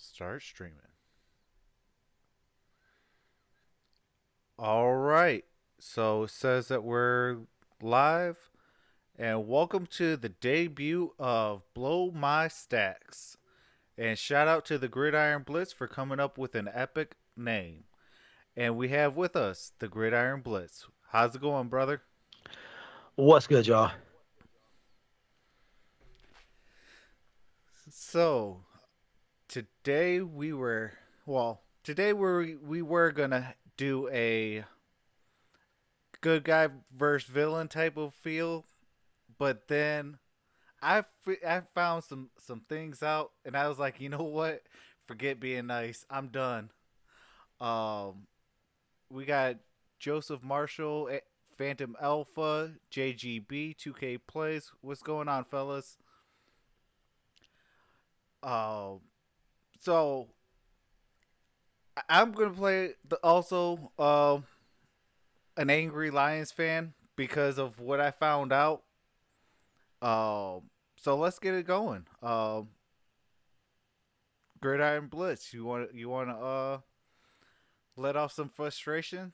Start streaming. All right. So it says that we're live, and welcome to the debut of Blow My Stacks. And shout out to the Gridiron Blitz for coming up with an epic name. And we have with us the Gridiron Blitz. How's it going, brother? What's good, y'all? So today we were today we were gonna do a good guy versus villain type of feel, but then I found some things out, and I was like, you know what? Forget being nice. I'm done. Um, we got Joseph Marshall, Phantom Alpha, JGB, 2K Plays. What's going on, fellas? Um, so I'm gonna play also an angry Lions fan because of what I found out. So let's get it going. Gridiron Blitz. You want to let off some frustration?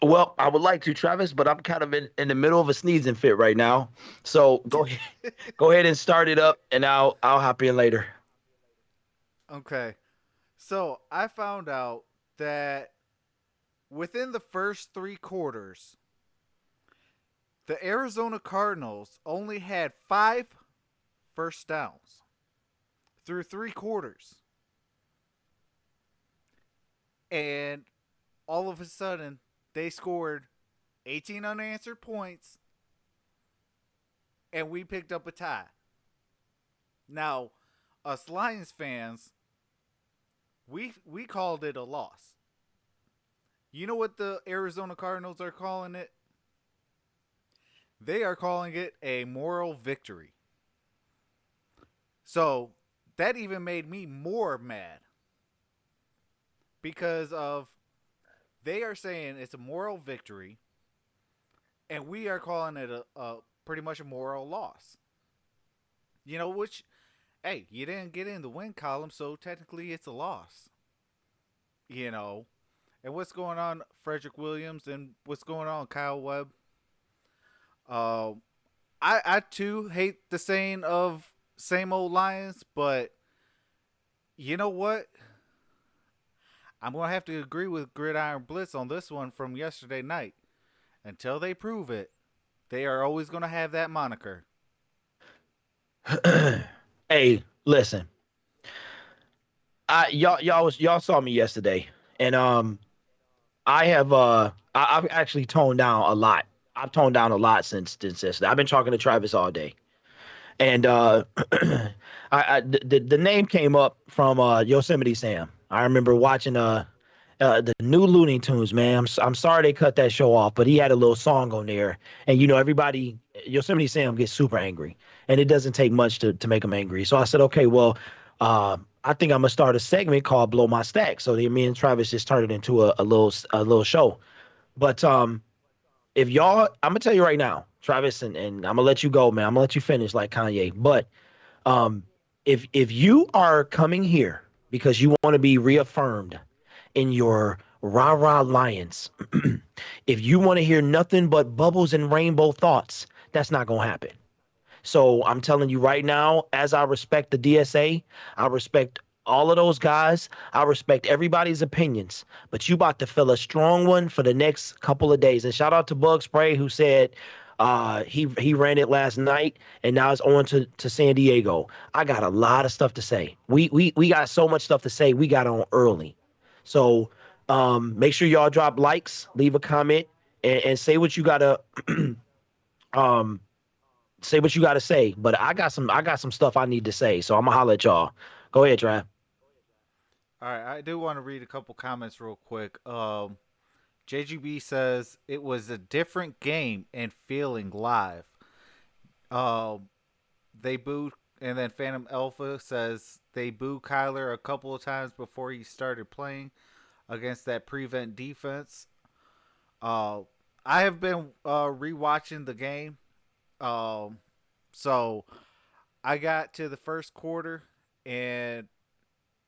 Well, I would like to, Travis, but I'm kind of in the middle of a sneezing fit right now. So go ahead, go ahead and start it up, and I'll hop in later. Okay. So I found out that within the first 3 quarters, the Arizona Cardinals only had five first downs through 3 quarters. And all of a sudden, they scored 18 unanswered points, and we picked up a tie. Now, us Lions fans, we called it a loss. You know what the Arizona Cardinals are calling it? They are calling it a moral victory. So that even made me more mad because of they are saying it's a moral victory, and we are calling it a pretty much a moral loss. Which, hey, you didn't get in the win column, so technically it's a loss. You know, and what's going on, Frederick Williams, and what's going on, Kyle Webb? Uh, I too hate the saying of same old Lions, but you know what? I'm gonna have to agree with Gridiron Blitz on this one from yesterday night. Until they prove it, they are always gonna have that moniker. Hey, listen, y'all saw me yesterday, and I've actually toned down a lot. I've toned down a lot since yesterday. I've been talking to Travis all day, and the name came up from Yosemite Sam. I remember watching the new Looney Tunes, man. I'm sorry they cut that show off, but he had a little song on there, and everybody Yosemite Sam gets super angry, and it doesn't take much to make him angry. So I said, okay, well, I think I'm gonna start a segment called "Blow My Stack." So then me and Travis just turned it into a little show. But if y'all, I'm gonna tell you right now, Travis, and I'm gonna let you go, man. I'm gonna let you finish like Kanye. But um, if you are coming here because you want to be reaffirmed in your rah rah lions, if you want to hear nothing but bubbles and rainbow thoughts, that's not gonna happen. So I'm telling you right now, as I respect the DSA, I respect all of those guys. I respect everybody's opinions, but you about to feel a strong one for the next couple of days. And shout out to Bug Spray who said he ran it last night and now it's on to San Diego. I got a lot of stuff to say. We got so much stuff to say. We got on early. So make sure y'all drop likes, leave a comment, and say what you gotta um say what you got to say. But I got some stuff I need to say, so I'm gonna holler at y'all. Go ahead, Trav. All right, I do want to read a couple comments real quick. JGB says it was a different game and feeling live. Um, they booed, and then Phantom Alpha says they booed Kyler a couple of times before he started playing against that prevent defense. Uh, I have been rewatching the game. Um, so I got to the first quarter, And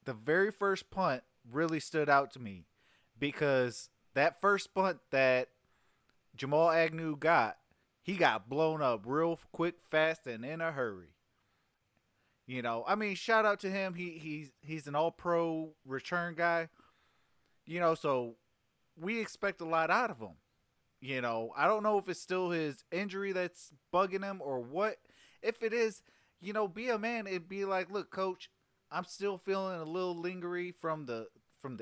the very first punt really stood out to me because that first punt that Jamal Agnew got, he got blown up real quick, fast, and in a hurry. I mean, shout out to him. He's an all-pro return guy. So we expect a lot out of him. I don't know if it's still his injury that's bugging him or what. If it is, be a man. It'd be like, look, coach, I'm still feeling a little lingery from the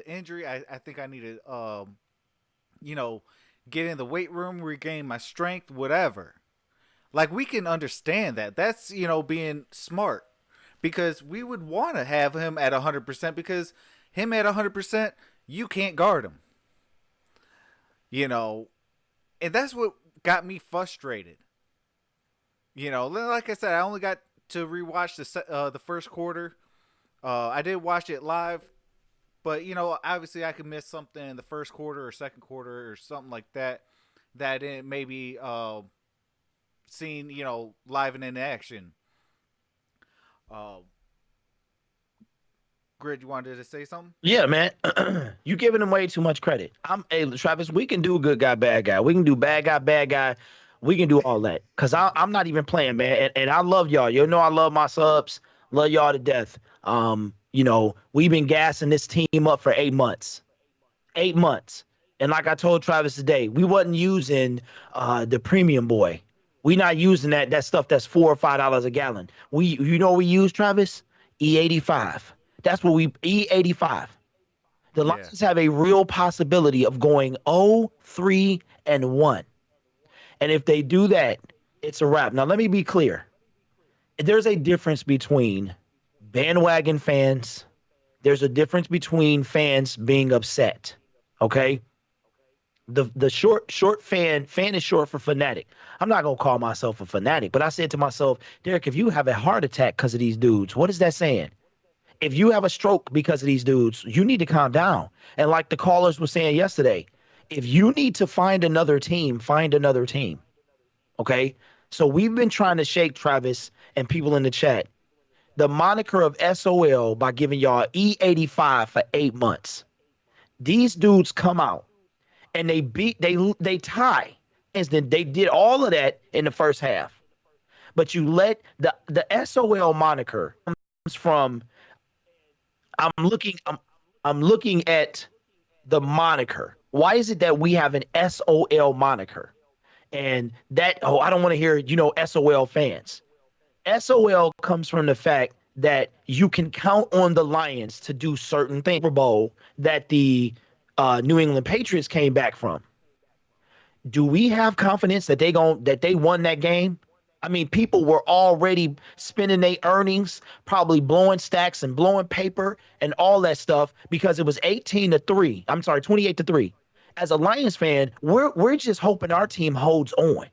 injury. I think I need to, you know, get in the weight room, regain my strength, whatever. Like we can understand that. That's being smart because we would want to have him at 100% because him at 100%, you can't guard him. You know, and that's what got me frustrated. Like I said, I only got to rewatch the first quarter. I did watch it live, but obviously I could miss something in the first quarter or second quarter or something like that. That it maybe seen live and in action. Uh, Grid, you wanted to say something? Yeah, man. You giving him way too much credit. Hey, Travis, we can do good guy, bad guy. We can do bad guy, bad guy. We can do all that. Cause I'm not even playing, man. And I love y'all. You know I love my subs. Love y'all to death. We've been gassing this team up for 8 months. 8 months. And like I told Travis today, we wasn't using the premium boy. We not using that stuff that's $4 or $5 a gallon. We use, Travis? E85. That's what we E85. The Yeah, Lions have a real possibility of going 0-3-1. And if they do that, it's a wrap. Now let me be clear. There's a difference between bandwagon fans. There's a difference between fans being upset. Okay? The short fan is short for fanatic. I'm not gonna call myself a fanatic, but I said to myself, Derek, if you have a heart attack because of these dudes, what is that saying? If you have a stroke because of these dudes, you need to calm down. And like the callers were saying yesterday, if you need to find another team, find another team. Okay. So we've been trying to shake Travis and people in the chat the moniker of SOL by giving y'all E85 for 8 months. These dudes come out and they tie. And then they did all of that in the first half. But you let the SOL moniker comes from I'm looking I'm looking at the moniker. Why is it that we have an SOL moniker? And that I don't want to hear, SOL fans. SOL comes from the fact that you can count on the Lions to do certain things. Super Bowl that the New England Patriots came back from. Do we have confidence that they won that game? I mean, people were already spending their earnings, probably blowing stacks and blowing paper and all that stuff because it was 18-3. I'm sorry, 28-3. As a Lions fan, we're just hoping our team holds on.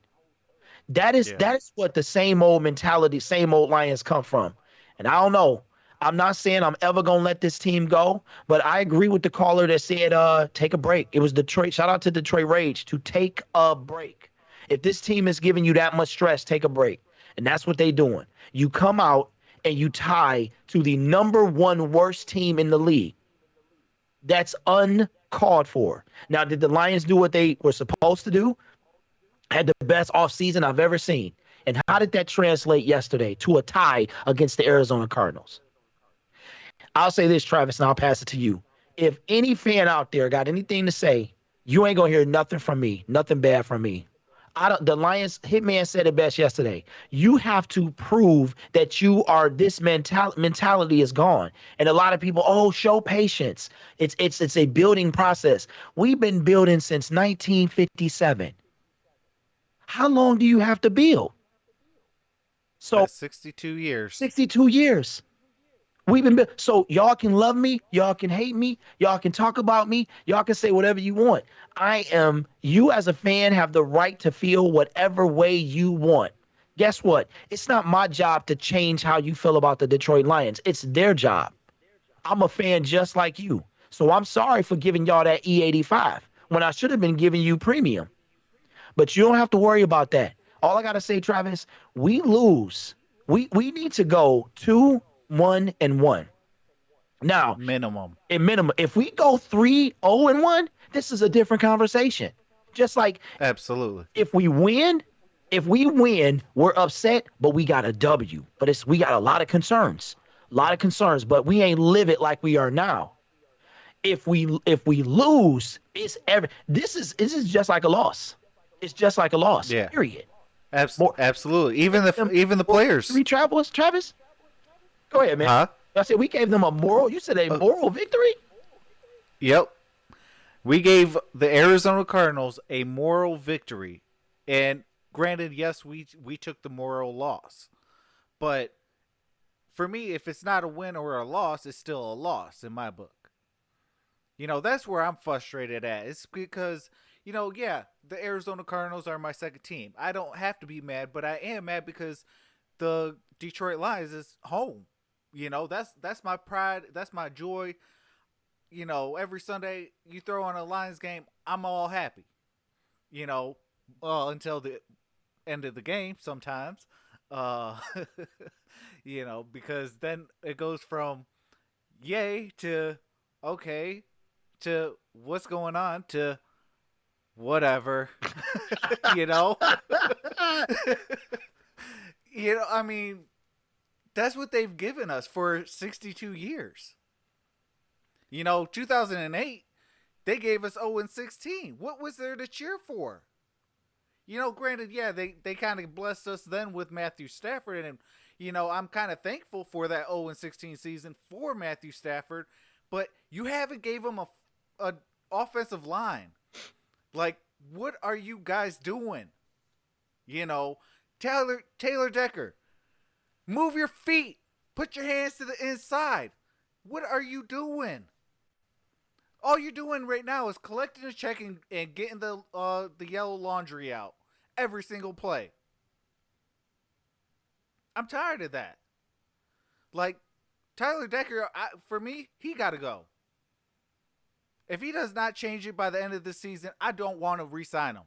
That is yeah, that is what the same old mentality, same old Lions come from. And I don't know. I'm not saying I'm ever gonna let this team go, but I agree with the caller that said take a break. It was Detroit. Shout out to Detroit Rage to take a break. If this team is giving you that much stress, take a break. And that's what they doing. You come out and you tie to the number one worst team in the league. That's uncalled for. Now, did the Lions do what they were supposed to do? Had the best offseason I've ever seen. And how did that translate yesterday to a tie against the Arizona Cardinals? I'll say this, Travis, and I'll pass it to you. If any fan out there got anything to say, you ain't gonna hear nothing from me, nothing bad from me. The Lions hitman said it best yesterday. You have to prove that you are this mentality is gone. And a lot of people, show patience. It's a building process. We've been building since 1957. How long do you have to build? So that's 62 years. 62 years. So y'all can love me, y'all can hate me, y'all can talk about me, y'all can say whatever you want. You as a fan have the right to feel whatever way you want. Guess what? It's not my job to change how you feel about the Detroit Lions. It's their job. I'm a fan just like you. So I'm sorry for giving y'all that E85 when I should have been giving you premium. But you don't have to worry about that. All I got to say, Travis, we lose. We need to go 2 1-1. Now, Minimum. at minimum, if we go 3-0-1, this is a different conversation. Just like Absolutely. if we win, if we win, we're upset, but we got a W. But we got a lot of concerns. A lot of concerns, but we ain't live it like we are now. If we lose, this is just like a loss. It's just like a loss. Yeah. Period. More Absolutely. them Even the moral players. victory, Travis. Go ahead, man. Huh? I said we gave them a moral. You said a Uh, moral victory. yep. We gave the Arizona Cardinals a moral victory. And granted, yes, we took the moral loss. But for me, if it's not a win or a loss, it's still a loss in my book. That's where I'm frustrated at. It's because, yeah, the Arizona Cardinals are my second team. I don't have to be mad, but I am mad because the Detroit Lions is home. That's my pride. That's my joy. Every Sunday you throw on a Lions game, I'm all happy. You know, until the end of the game sometimes. Uh, because then it goes from yay to okay to what's going on to whatever. you know, I mean, that's what they've given us for 62 years. 2008, they gave us 0-16. What was there to cheer for? Granted, yeah, they kind of blessed us then with Matthew Stafford, and I'm kind of thankful for that 0-16 season for Matthew Stafford, but you haven't gave him a offensive line. Like, what are you guys doing? Taylor Decker, move your feet, put your hands to the inside. What are you doing? All you're doing right now is collecting a check and getting the yellow laundry out every single play. I'm tired of that. Like, Tyler Decker, for me, he got to go. If he does not change it by the end of the season, I don't want to re-sign him.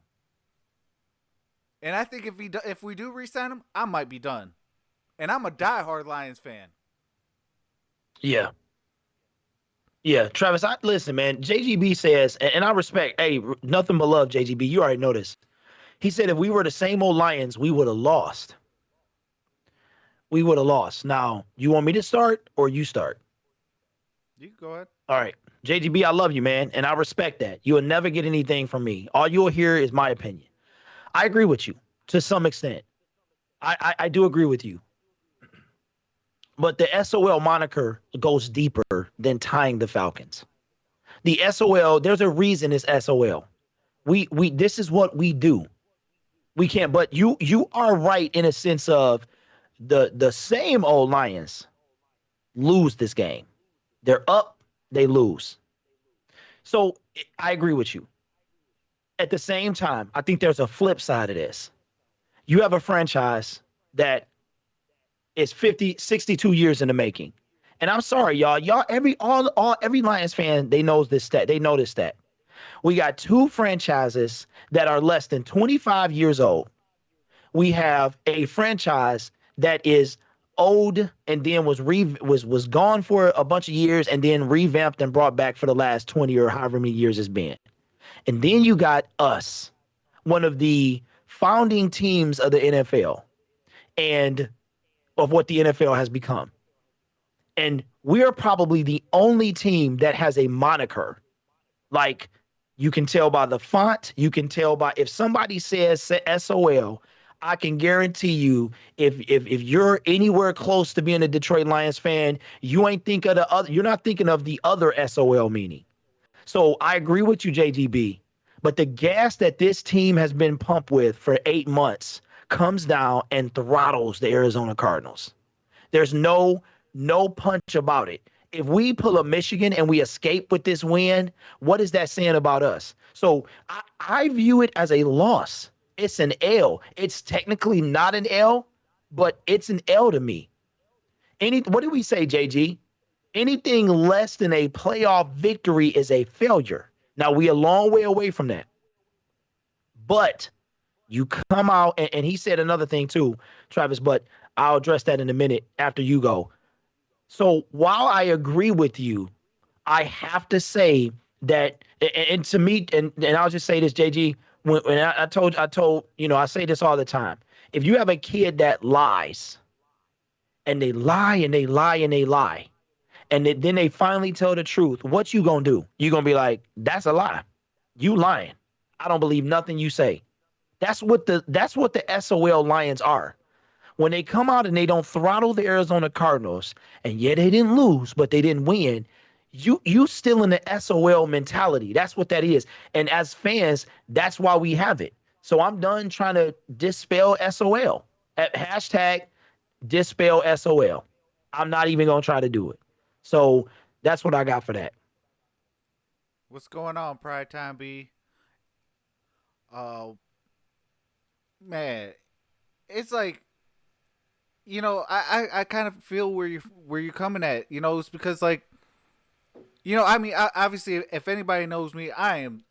And I think if we do re-sign him, I might be done. And I'm a diehard Lions fan. Yeah. Yeah, Travis, listen, man. JGB says, and I respect, hey, nothing but love, JGB. You already know this. He said if we were the same old Lions, we would have lost. We would have lost. Now, you want me to start or you start? You can go ahead. All right. JGB, I love you, man, and I respect that. You will never get anything from me. All you'll hear is my opinion. I agree with you to some extent. I do agree with you. But the SOL moniker goes deeper than tying the Falcons. The SOL, there's a reason it's SOL. We this is what we do. We can't, but you are right in a sense of the same old Lions lose this game. They're up, they lose. So I agree with you. At the same time, I think there's a flip side of this. You have a franchise that is 62 years in the making. And I'm sorry, y'all. Every Lions fan, they knows this stat. They know this stat. We got two franchises that are less than 25 years old. We have a franchise that is old and then was gone for a bunch of years and then revamped and brought back for the last 20 or however many years it's been. And then you got us, one of the founding teams of the NFL and of what the NFL has become. And we are probably the only team that has a moniker. Like, you can tell by the font, you can tell by if somebody says SOL, I can guarantee you if you're anywhere close to being a Detroit Lions fan, you ain't think of the other, you're not thinking of the other SOL meaning. So I agree with you, JGB. But the gas that this team has been pumped with for 8 months comes down and throttles the Arizona Cardinals. There's no punch about it. If we pull a Michigan and we escape with this win, what is that saying about us? So I view it as a loss. It's an L. It's technically not an L, but it's an L to me. What did we say, JG? Anything less than a playoff victory is a failure. Now, we a long way away from that. But you come out, and he said another thing too, Travis, but I'll address that in a minute after you go. So while I agree with you, I have to say that, and to me, and I'll just say this, JG. When I told, I say this all the time. If you have a kid that lies, and they lie and they lie and they lie, and then they finally tell the truth, what you gonna do? You gonna be like, that's a lie. You lying. I don't believe nothing you say. That's what the SOL Lions are. When they come out and they don't throttle the Arizona Cardinals, and yeah, they didn't lose, but they didn't win. You still in the SOL mentality. That's what that is. And as fans, that's why we have it. So I'm done trying to dispel SOL. At hashtag dispel SOL. I'm not even gonna try to do it. So that's what I got for that. What's going on, Pride Time B? Uh, man, it's like I kind of feel where you're coming at. It's because like I mean, obviously, if anybody knows me, I am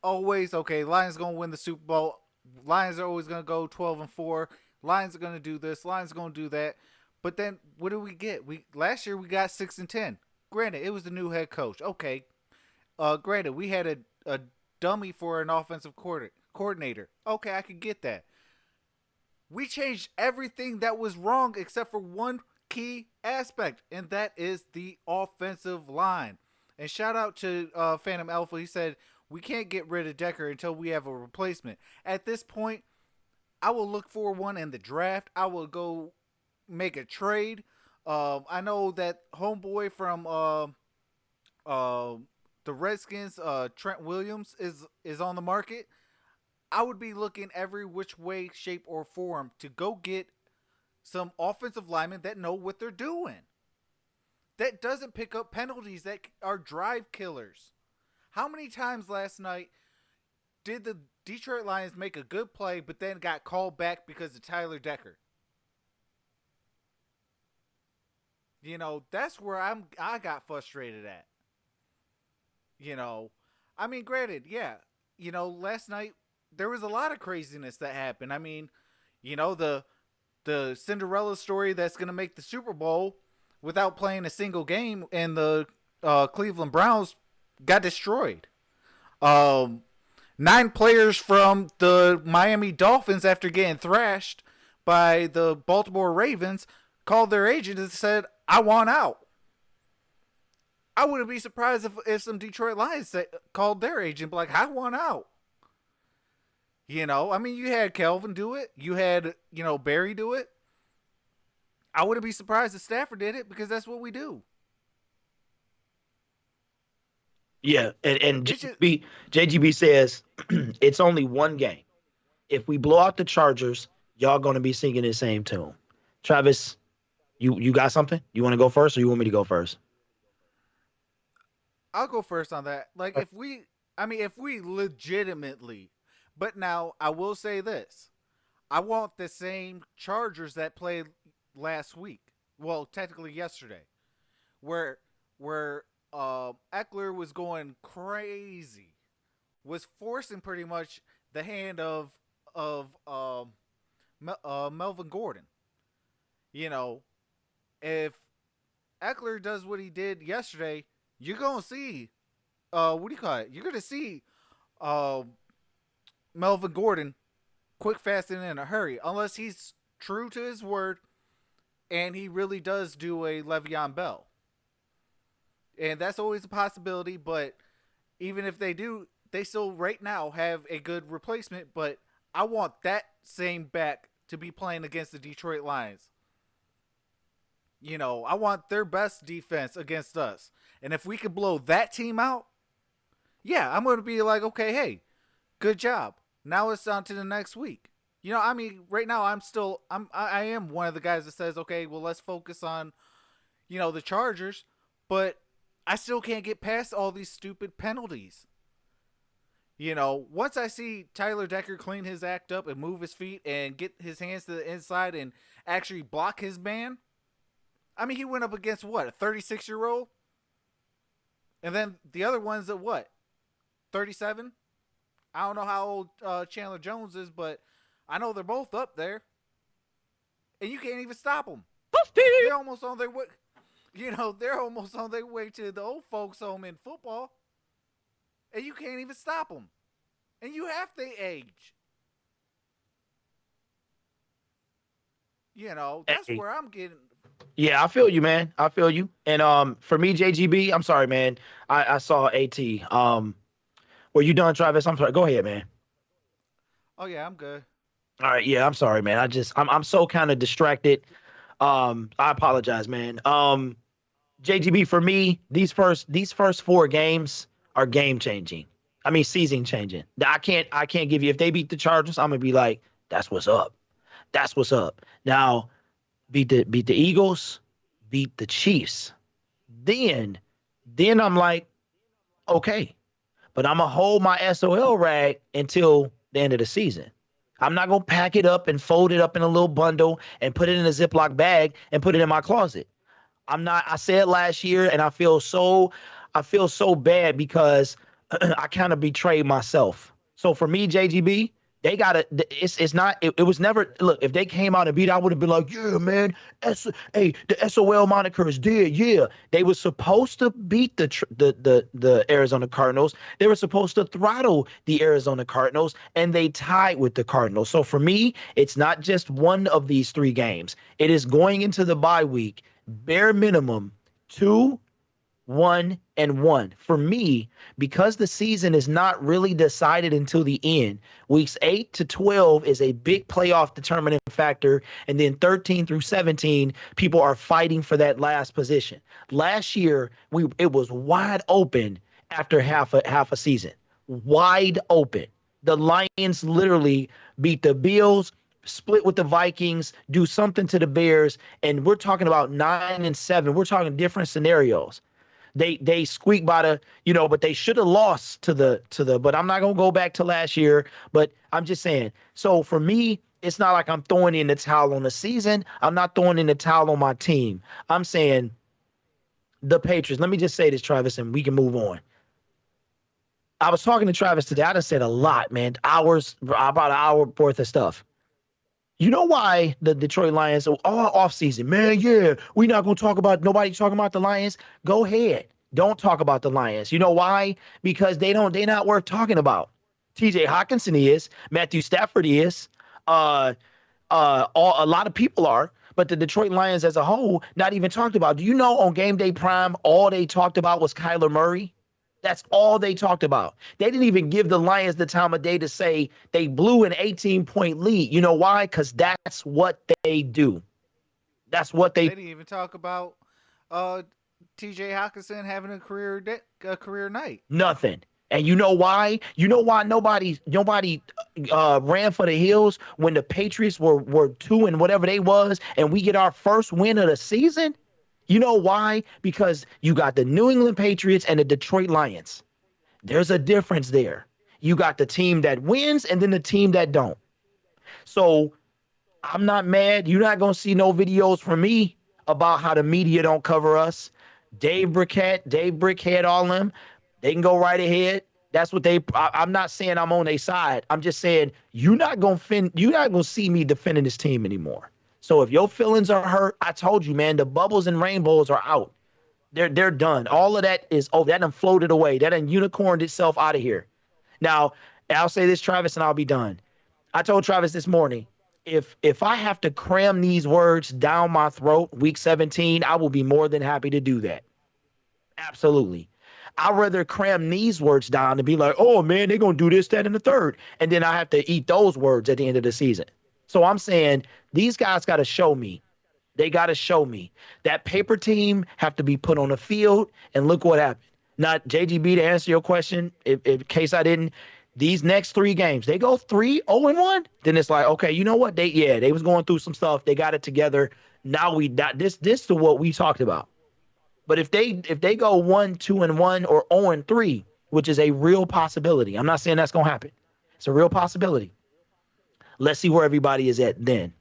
always okay. Lions gonna win the Super Bowl. Lions are always gonna go 12-4. Lions are gonna do this. Lions are gonna do that. But then what do we get? We last year we got 6-10. Granted, it was the new head coach. Okay. Granted, we had a dummy for an offensive coordinator. Okay, I could get that. We changed everything that was wrong except for one key aspect, and that is the offensive line. And shout out to Phantom Alpha. He said, we can't get rid of Decker until we have a replacement. At this point, I will look for one in the draft. I will go make a trade. I know that homeboy from uh, the Redskins, Trent Williams, is on the market. I would be looking every which way, shape, or form to go get some offensive linemen that know what they're doing. That doesn't pick up penalties that are drive killers. How many times last night did the Detroit Lions make a good play but then got called back because of Tyler Decker? That's where I got frustrated at. You know, I mean, granted, yeah, last night there was a lot of craziness that happened. I mean, the Cinderella story that's going to make the Super Bowl without playing a single game, and the Cleveland Browns got destroyed. Um, 9 players from the Miami Dolphins, after getting thrashed by the Baltimore Ravens, called their agent and said, "I want out." I wouldn't be surprised if some Detroit Lions called their agent like, "I want out." I mean, you had Kelvin do it. You had, Barry do it. I wouldn't be surprised if Stafford did it because that's what we do. Yeah, and It's just, JGB says it's only one game. If we blow out the Chargers, y'all gonna be singing the same tune. Travis, you got something? You want to go first, or you want me to go first? I'll go first on that. Like, if we legitimately, but now I will say this. I want the same Chargers that played last week. Well, technically yesterday, where Eckler was going crazy, was forcing pretty much the hand of Melvin Gordon. You know, if Eckler does what he did yesterday, you're gonna see what do you call it? You're gonna see uh, Melvin Gordon quick, fast, and in a hurry, unless he's true to his word and he really does do a Le'Veon Bell, and that's always a possibility. But even if they do, they still right now have a good replacement. But I want that same back to be playing against the Detroit Lions. I want their best defense against us. And if we could blow that team out, yeah, I'm going to be like, okay, hey, good job. Now it's on to the next week. I mean, right now I am one of the guys that says, okay, well, let's focus on, the Chargers, but I still can't get past all these stupid penalties. Once I see Tyler Decker clean his act up and move his feet and get his hands to the inside and actually block his man, I mean, he went up against what, a 36-year-old? And then the other one's at what, 37? I don't know how old Chandler Jones is, but I know they're both up there. And you can't even stop them. They're almost on their way. They're almost on their way to the old folks' home in football, and you can't even stop them. And you have the age. That's Hey, where I'm getting. yeah, I feel you, man. I feel you. And for me, JGB, I'm sorry, man. I saw AT. Were you done, Travis? I'm sorry. Go ahead, man. Oh yeah, I'm good. All right, yeah, I'm sorry, man. I'm so kind of distracted. I apologize, man. JGB, for me, these first four games are game changing. I mean, season changing. I can't give you, if they beat the Chargers, I'm gonna be like, that's what's up. That's what's up. Now, beat the Eagles, beat the Chiefs. Then then I'm like, okay, but I'm gonna hold my SOL rag until the end of the season. I'm not gonna pack it up and fold it up in a little bundle and put it in a Ziploc bag and put it in my closet. I'm not. I said last year, and I feel so bad because I kind of betrayed myself. So for me, JGB, they gotta. It's not. It was never. Look, if they came out and beat, I would have been like, yeah, man. Hey, the SOL moniker is dead. Yeah, they were supposed to beat the Arizona Cardinals. They were supposed to throttle the Arizona Cardinals, and they tied with the Cardinals. So for me, it's not just one of these three games. It is going into the bye week, bare minimum 2-1-1 for me, because the season is not really decided until the end. Weeks 8 to 12 is a big playoff determining factor, and then 13 through 17, people are fighting for that last position. Last year, it was wide open after half a season, wide open. The Lions literally beat the Bills, split with the Vikings, do something to the Bears, and we're talking about 9-7. We're talking different scenarios. They squeaked by but they should have lost to the. But I'm not gonna go back to last year. But I'm just saying. So for me, it's not like I'm throwing in the towel on the season. I'm not throwing in the towel on my team. I'm saying the Patriots. Let me just say this, Travis, and we can move on. I was talking to Travis today. I just said a lot, man. Hours, about an hour worth of stuff. You know why the Detroit Lions are all offseason, man? Yeah, we're not gonna talk about nobody talking about the Lions. Go ahead. Don't talk about the Lions. You know why? Because they're not worth talking about. TJ Hawkinson is, Matthew Stafford is, uh a lot of people are, but the Detroit Lions as a whole, not even talked about. Do you know on game day prime, all they talked about was Kyler Murray? That's all they talked about. They didn't even give the Lions the time of day to say they blew an 18-point lead. You know why? Because that's what they do. That's what They they didn't even talk about uh, T.J. Hawkinson having a career night. nothing. And you know why? You know why nobody ran for the hills when the Patriots were two and whatever they was, and we get our first win of the season? You know why? Because you got the New England Patriots and the Detroit Lions. There's a difference there. You got the team that wins and then the team that don't. So I'm not mad. You're not gonna see no videos from me about how the media don't cover us. Dave Brickhead, all them, they can go right ahead. That's what they. I'm not saying I'm on their side. I'm just saying you're not gonna see me defending this team anymore. So if your feelings are hurt, I told you, man, the bubbles and rainbows are out. They're done. All of that is over. That done floated away. That done unicorned itself out of here. Now, I'll say this, Travis, and I'll be done. I told Travis this morning, if I have to cram these words down my throat week 17, I will be more than happy to do that. Absolutely. I'd rather cram these words down and be like, oh man, they're gonna do this, that, and the third. And then I have to eat those words at the end of the season. So I'm saying these guys gotta show me. They got to show me that paper team have to be put on the field, and look what happened. Not JGB, to answer your question, if in case I didn't, these next three games, they go 3-0-1, then it's like, okay, you know what? They was going through some stuff. They got it together. Now we got this to what we talked about. But if they go 1-2-1 or 0-3, which is a real possibility. I'm not saying that's gonna happen. It's a real possibility. Let's see where everybody is at then.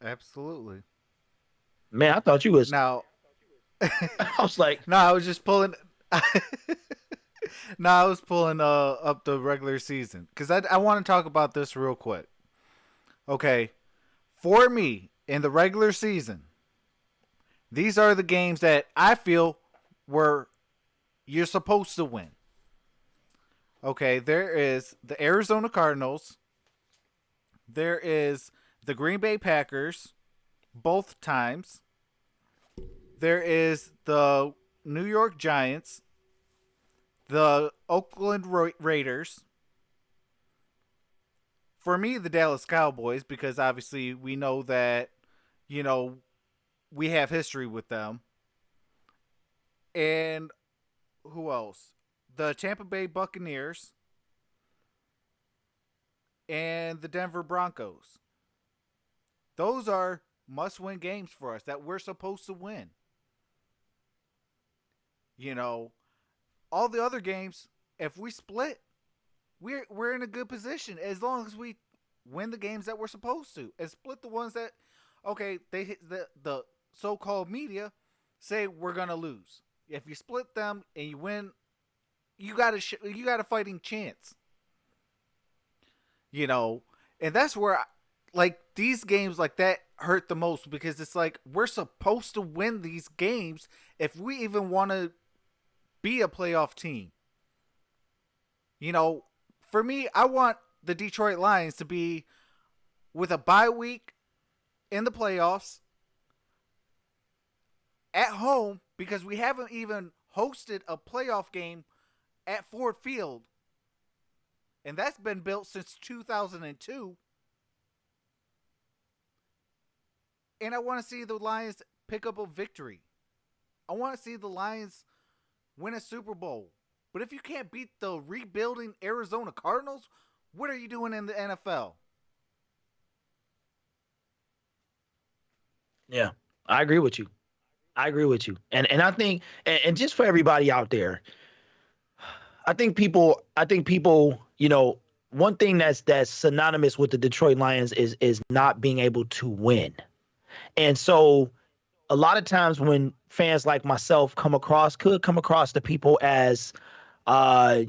Absolutely. Man, I thought you was Now, I was like, no, I was just pulling. No, I was pulling up the regular season because I want to talk about this real quick. Okay, For me, in the regular season, these are the games that I feel were you're supposed to win. Okay, there is the Arizona Cardinals. There is the Green Bay Packers, both times. There is the New York Giants, the Oakland Raiders. For me, the Dallas Cowboys, because obviously we know that, you know, we have history with them. And who else? The Tampa Bay Buccaneers and the Denver Broncos. Those are must win games for us that we're supposed to win. You know, all the other games, if we split, we're in a good position as long as we win the games that we're supposed to and split the ones that okay, they hit the so-called media say we're going to lose. If you split them and you win, you got a fighting chance. You know, and that's where like these games like that hurt the most because it's like we're supposed to win these games if we even want to be a playoff team. You know, for me, I want the Detroit Lions to be with a bye week in the playoffs at home because we haven't even hosted a playoff game at Ford Field. And that's been built since 2002. And I want to see the Lions pick up a victory. I want to see the Lions win a Super Bowl. But if you can't beat the rebuilding Arizona Cardinals, what are you doing in the NFL? Yeah, I agree with you. I agree with you. And I think and just for everybody out there, I think people, one thing that's synonymous with the Detroit Lions is not being able to win. And so a lot of times when fans like myself could come across the people as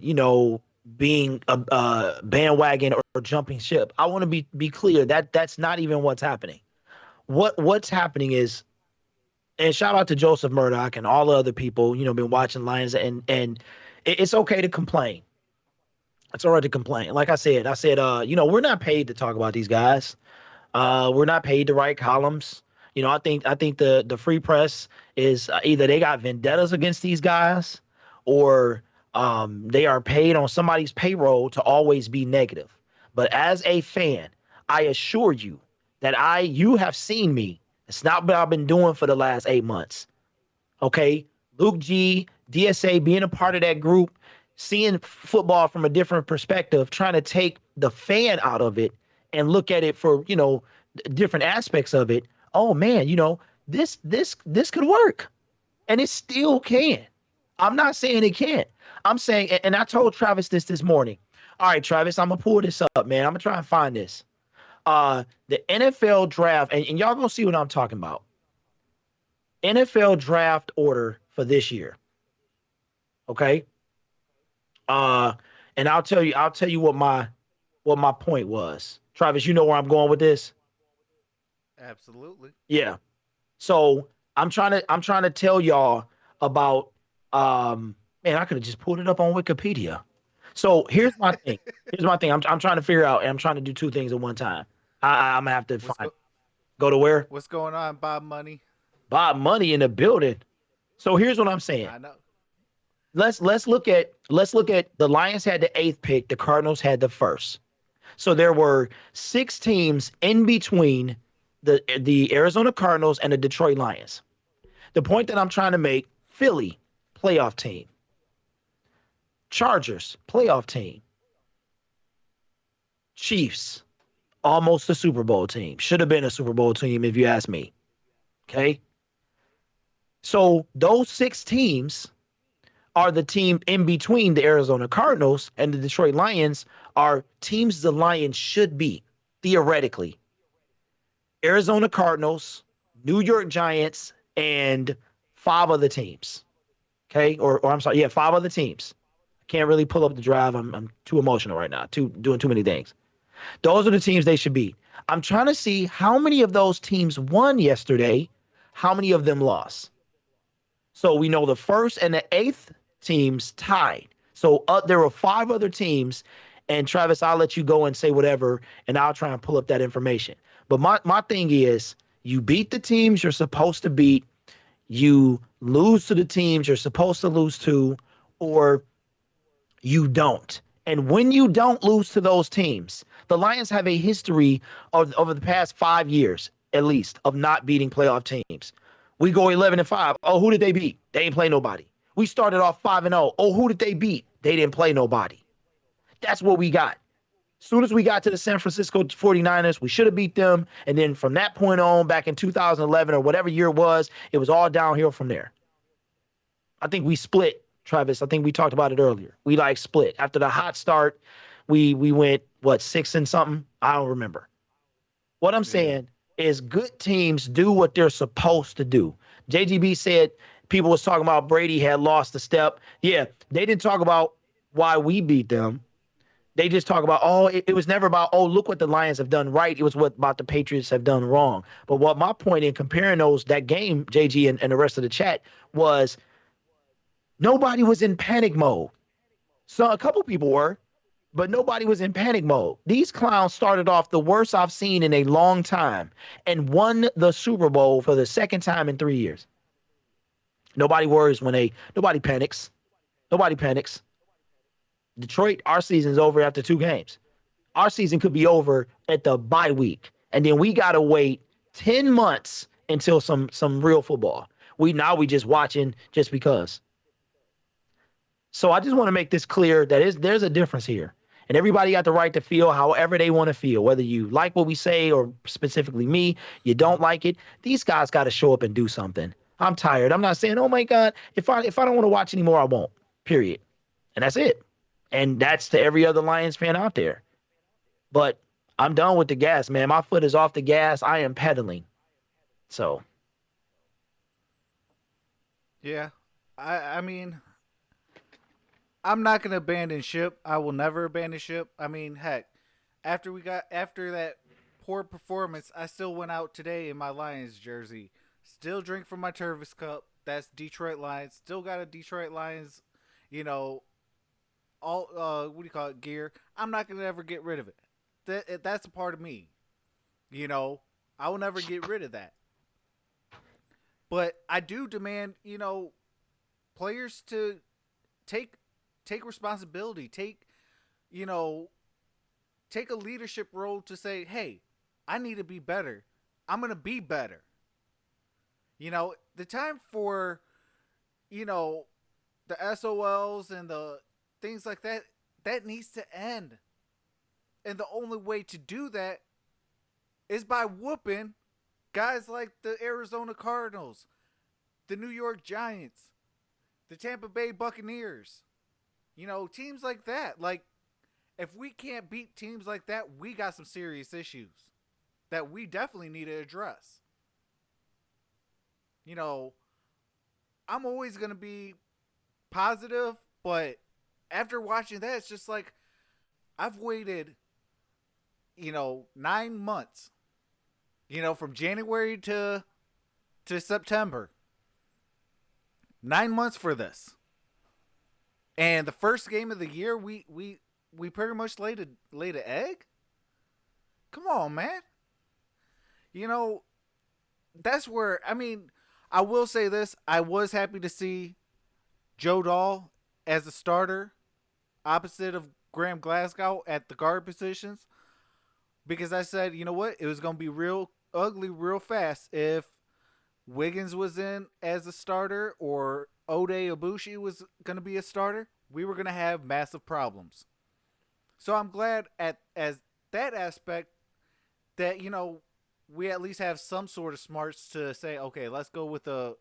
you know, being a bandwagon or jumping ship. I want to be clear that that's not even what's happening. What's happening is, and shout out to Joseph Murdoch and all the other people, been watching Lions, and it's okay to complain. It's all right to complain. Like I said, we're not paid to talk about these guys. We're not paid to write columns. I think the free press is either they got vendettas against these guys, or they are paid on somebody's payroll to always be negative. But as a fan, I assure you that you have seen me. It's not what I've been doing for the last 8 months. Okay, Luke G, DSA, being a part of that group, seeing football from a different perspective, trying to take the fan out of it and look at it for different aspects of it. Oh man, this could work, and it still can. I'm not saying it can't. I'm saying, and I told Travis this morning. All right, Travis, I'm gonna pull this up, man. I'm gonna try and find this. The NFL draft, and y'all gonna see what I'm talking about. NFL draft order for this year. Okay. Uh, and I'll tell you what my point was. Travis, you know where I'm going with this? Absolutely. Yeah. So I'm trying to tell y'all about man, I could have just pulled it up on Wikipedia. So here's my thing. Here's my thing. I'm trying to figure out, and I'm trying to do two things at one time. I'm gonna have to what's find go- go to where? What's going on, Bob Money? Bob Money in the building. So here's what I'm saying. I know. Let's look at the Lions had the eighth pick, the Cardinals had the first. So there were six teams in between the Arizona Cardinals and the Detroit Lions. The point that I'm trying to make: Philly, playoff team; Chargers, playoff team; Chiefs, almost a Super Bowl team. Should have been a Super Bowl team if you ask me. Okay. So those six teams are the team in between the Arizona Cardinals and the Detroit Lions, are teams the Lions should be, theoretically. Arizona Cardinals, New York Giants, and five other teams. Okay. Or I'm sorry. Yeah, five other teams. I can't really pull up the drive. I'm too emotional right now. Doing too many things. Those are the teams they should beat. I'm trying to see how many of those teams won yesterday, how many of them lost. So we know the first and the eighth teams tied. So there were five other teams. And Travis, I'll let you go and say whatever, and I'll try and pull up that information. But my thing is, you beat the teams you're supposed to beat, you lose to the teams you're supposed to lose to, or you don't. And when you don't lose to those teams, the Lions have a history of over the past 5 years, at least, of not beating playoff teams. We go 11-5. Oh, who did they beat? They didn't play nobody. We started off 5-0. Oh, who did they beat? They didn't play nobody. That's what we got. As soon as we got to the San Francisco 49ers, we should have beat them. And then from that point on, back in 2011 or whatever year it was all downhill from there. I think we split, Travis. I think we talked about it earlier. We like split. After the hot start, we went, what, 6 and something? I don't remember. What I'm Yeah. saying is good teams do what they're supposed to do. JGB said people was talking about Brady had lost a step. Yeah, they didn't talk about why we beat them. They just talk about, oh, it was never about, oh, look what the Lions have done right. It was what about the Patriots have done wrong. But what my point in comparing that game, JG and the rest of the chat, was nobody was in panic mode. So a couple people were, but nobody was in panic mode. These clowns started off the worst I've seen in a long time and won the Super Bowl for the second time in 3 years. Nobody worries nobody panics. Nobody panics. Detroit, our season's over after 2 games. Our season could be over at the bye week. And then we got to wait 10 months until some real football. We just watching just because. So I just want to make this clear that there's a difference here. And everybody got the right to feel however they want to feel, whether you like what we say or specifically me, you don't like it. These guys got to show up and do something. I'm tired. I'm not saying, oh my God, if I don't want to watch anymore, I won't. Period. And that's it. And that's to every other Lions fan out there. But I'm done with the gas, man. My foot is off the gas. I am pedaling. So Yeah. I mean, I'm not gonna abandon ship. I will never abandon ship. I mean, heck, after that poor performance, I still went out today in my Lions jersey. Still drink from my Tervis cup. That's Detroit Lions. Still got a Detroit Lions, you know, all what do you call it, gear. I'm not gonna ever get rid of it. That's a part of me. You know, I will never get rid of that. But I do demand, players to take take responsibility, you know, take a leadership role to say, "Hey, I need to be better. I'm going to be better." The time for, you know, the SOLs and the things like that needs to end. And the only way to do that is by whooping guys like the Arizona Cardinals, the New York Giants, the Tampa Bay Buccaneers. Teams like that. Like, if we can't beat teams like that, we got some serious issues that we definitely need to address. You know, I'm always going to be positive, but after watching that, it's just like I've waited, 9 months, from January to September. 9 months for this. And the first game of the year, we pretty much laid an egg. Come on, man. You know that's where I will say this: I was happy to see Joe Dahl as a starter, opposite of Graham Glasgow at the guard positions, because I said, you know what, it was gonna be real ugly real fast if Wiggins was in as a starter or Ode Ibushi was going to be a starter. We were going to have massive problems. So I'm glad as that aspect that, we at least have some sort of smarts to say, okay, let's go with a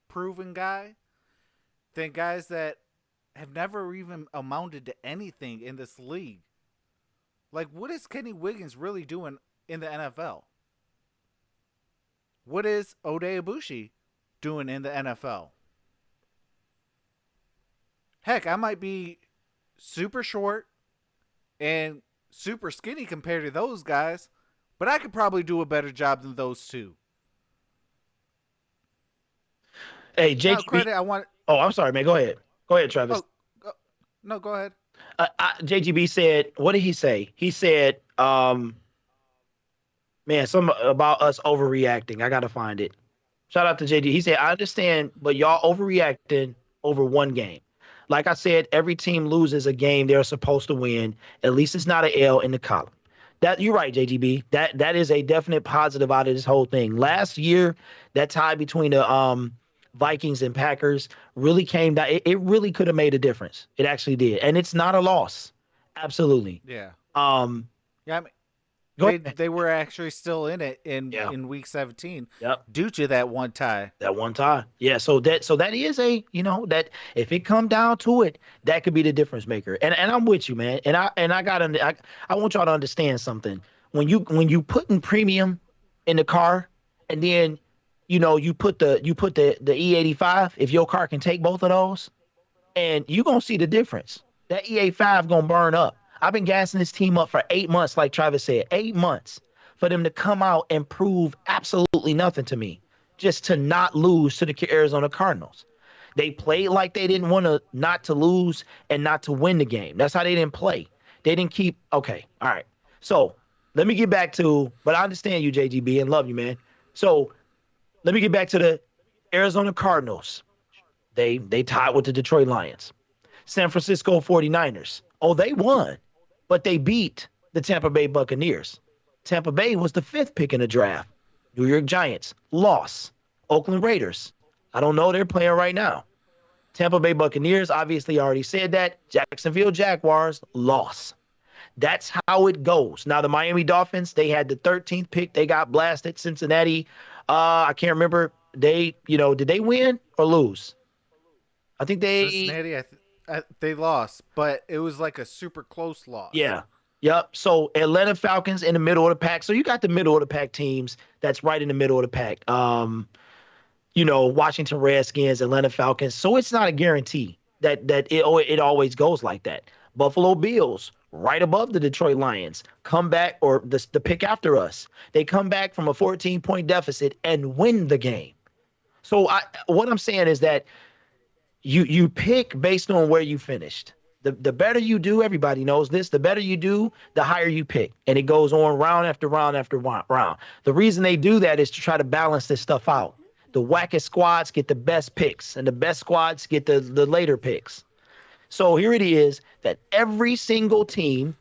proven guy than guys that have never even amounted to anything in this league. Like, what is Kenny Wiggins really doing in the NFL? What is Ode Ibushi doing in the NFL? Heck, I might be super short and super skinny compared to those guys, but I could probably do a better job than those two. Hey, Now, JGB. credit I want. Oh, I'm sorry, man. Go ahead. Go ahead, Travis. Oh, no, go ahead. JGB said, what did he say? He said, man, something about us overreacting. I got to find it. Shout out to JD. He said, I understand, but y'all overreacting over one game. Like I said, every team loses a game they're supposed to win. At least it's not an L in the column. That you're right, JGB. That is a definite positive out of this whole thing. Last year, that tie between the Vikings and Packers really came down. It really could have made a difference. It actually did, and it's not a loss. Absolutely. Yeah, Um, yeah. I mean, Go ahead. they were actually still in it Yeah. in week 17 Yep. due to that one tie. That one time. Yeah. So that is a, that if it come down to it, that could be the difference maker. And I'm with you, man. And I want y'all to understand something. When you put in premium in the car, and then you put the E85, if your car can take both of those, and you're gonna see the difference. That EA5 gonna burn up. I've been gassing this team up for 8 months, like Travis said, 8 months for them to come out and prove absolutely nothing to me, just to not lose to the Arizona Cardinals. They played like they didn't want to not to lose and not to win the game. That's how they didn't play. They didn't keep. Okay, all right. So let me get back to. But I understand you, JGB, and love you, man. So let me get back to the Arizona Cardinals. They tied with the Detroit Lions. San Francisco 49ers. Oh, they won, but they beat the Tampa Bay Buccaneers. Tampa Bay was the fifth pick in the draft. New York Giants lost. Oakland Raiders. I don't know. They're playing right now. Tampa Bay Buccaneers, obviously already said that. Jacksonville Jaguars lost. That's how it goes. Now, the Miami Dolphins, they had the 13th pick. They got blasted. Cincinnati, I can't remember. Did they win or lose? I think they, Cincinnati, they lost, but it was like a super close loss. yeah. Yep. So Atlanta Falcons in the middle of the pack. So you got the middle of the pack teams that's right in the middle of the pack. Washington Redskins, Atlanta Falcons. So it's not a guarantee that it always goes like that. Buffalo Bills, right above the Detroit Lions, come back, or the pick after us. They come back from a 14-point deficit and win the game. So what I'm saying is that you pick based on where you finished. The better you do, everybody knows this. The better you do, the higher you pick, and it goes on round after round after round. The reason they do that is to try to balance this stuff out. The wackest squads get the best picks, and the best squads get the later picks. So here it is that every single team,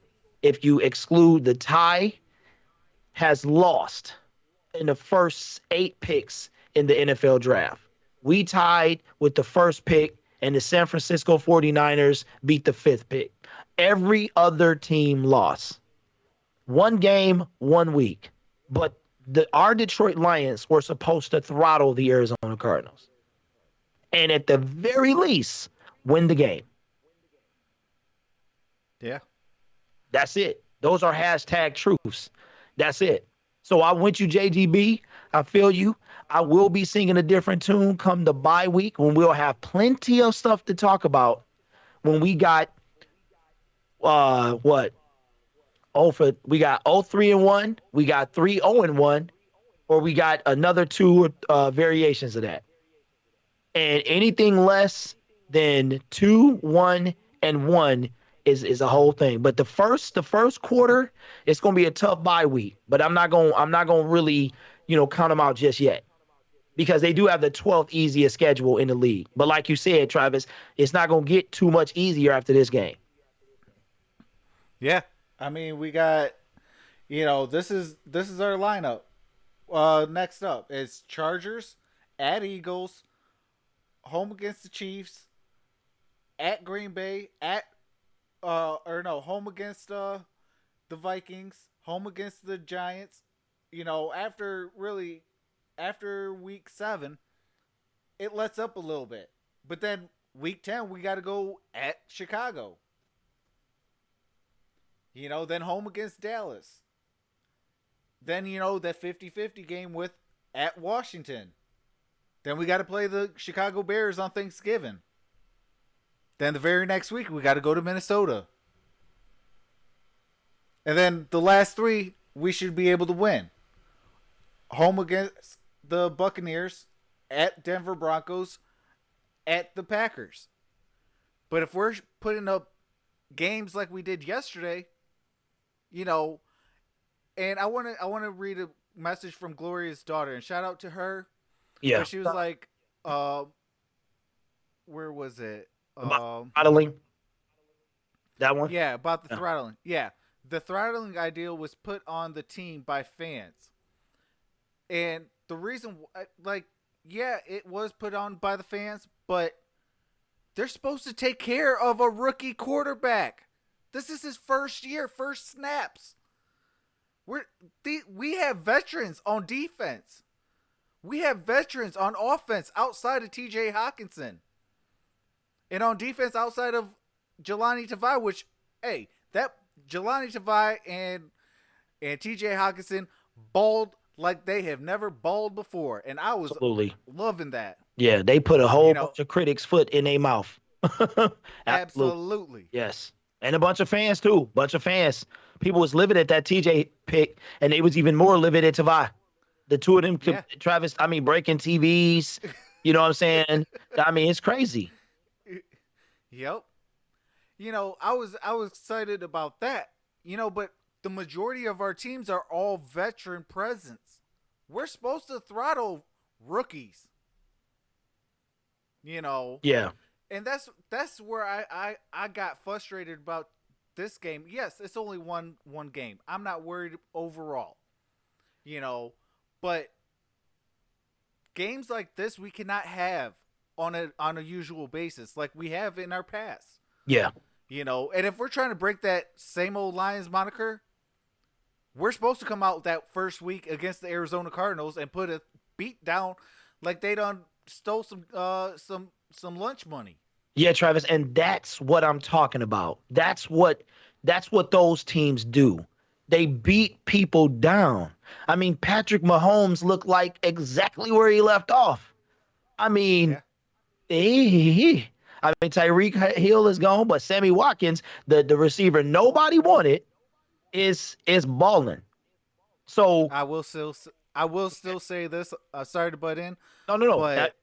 if you exclude the tie, has lost in the first 8 picks in the NFL draft. We tied with the first pick, and the San Francisco 49ers beat the 5th pick. Every other team lost. One game, 1 week. But our Detroit Lions were supposed to throttle the Arizona Cardinals. And at the very least, win the game. Yeah. That's it. Those are hashtag truths. That's it. So I went you, JGB. I feel you. I will be singing a different tune come the bye week when we'll have plenty of stuff to talk about. When we got what? We got 3-1, we got 3-0-1, or we got another two variations of that. And anything less than 2-1-1 is a whole thing. But the first quarter, it's gonna be a tough bye week. But I'm not gonna really, count them out just yet. Because they do have the 12th easiest schedule in the league. But like you said, Travis, it's not gonna get too much easier after this game. Yeah. I mean, we got this is our lineup. Next up is Chargers at Eagles, home against the Chiefs, at Green Bay, home against the Vikings, home against the Giants. After week 7, it lets up a little bit. But then week 10, we got to go at Chicago. Then home against Dallas. Then, that 50-50 game at Washington. Then we got to play the Chicago Bears on Thanksgiving. Then the very next week, we got to go to Minnesota. And then the last 3 we should be able to win. Home against the Buccaneers, at Denver Broncos, at the Packers. But if we're putting up games like we did yesterday, you know, and I want to read a message from Gloria's daughter and shout out to her. Yeah. But she was like, where was it? About modeling that one. Yeah, about the Yeah. throttling. Yeah, the throttling idea was put on the team by fans, and the reason, like, yeah, it was put on by the fans, but they're supposed to take care of a rookie quarterback. This is his first year, first snaps. We have veterans on defense. We have veterans on offense outside of T.J. Hawkinson, and on defense outside of Jelani Tavai. Which, hey, that Jelani Tavai and T.J. Hawkinson balled like they have never balled before, and I was Absolutely. loving that. Yeah, they put a whole You know, bunch of critics' foot in their mouth. Absolutely. absolutely. Yes. And a bunch of fans too. Bunch of fans. People was livid at that TJ pick, and they was even more livid at Tavai. The two of them, Yeah. Travis, I mean, breaking TVs. You know what I'm saying? I mean, it's crazy. Yep. I was excited about that. But the majority of our teams are all veteran presence. We're supposed to throttle rookies. Yeah. And that's where I got frustrated about this game. Yes, it's only one game. I'm not worried overall. But games like this we cannot have on a usual basis like we have in our past. Yeah. And if we're trying to break that same old Lions moniker, we're supposed to come out that first week against the Arizona Cardinals and put a beat down like they done stole some lunch money. Yeah, Travis, and that's what I'm talking about. That's what those teams do. They beat people down. I mean, Patrick Mahomes looked like exactly where he left off. I mean, Yeah. Tyreek Hill is gone, but Sammy Watkins, the receiver nobody wanted, is balling. So I will still say this. Sorry to butt in, no. but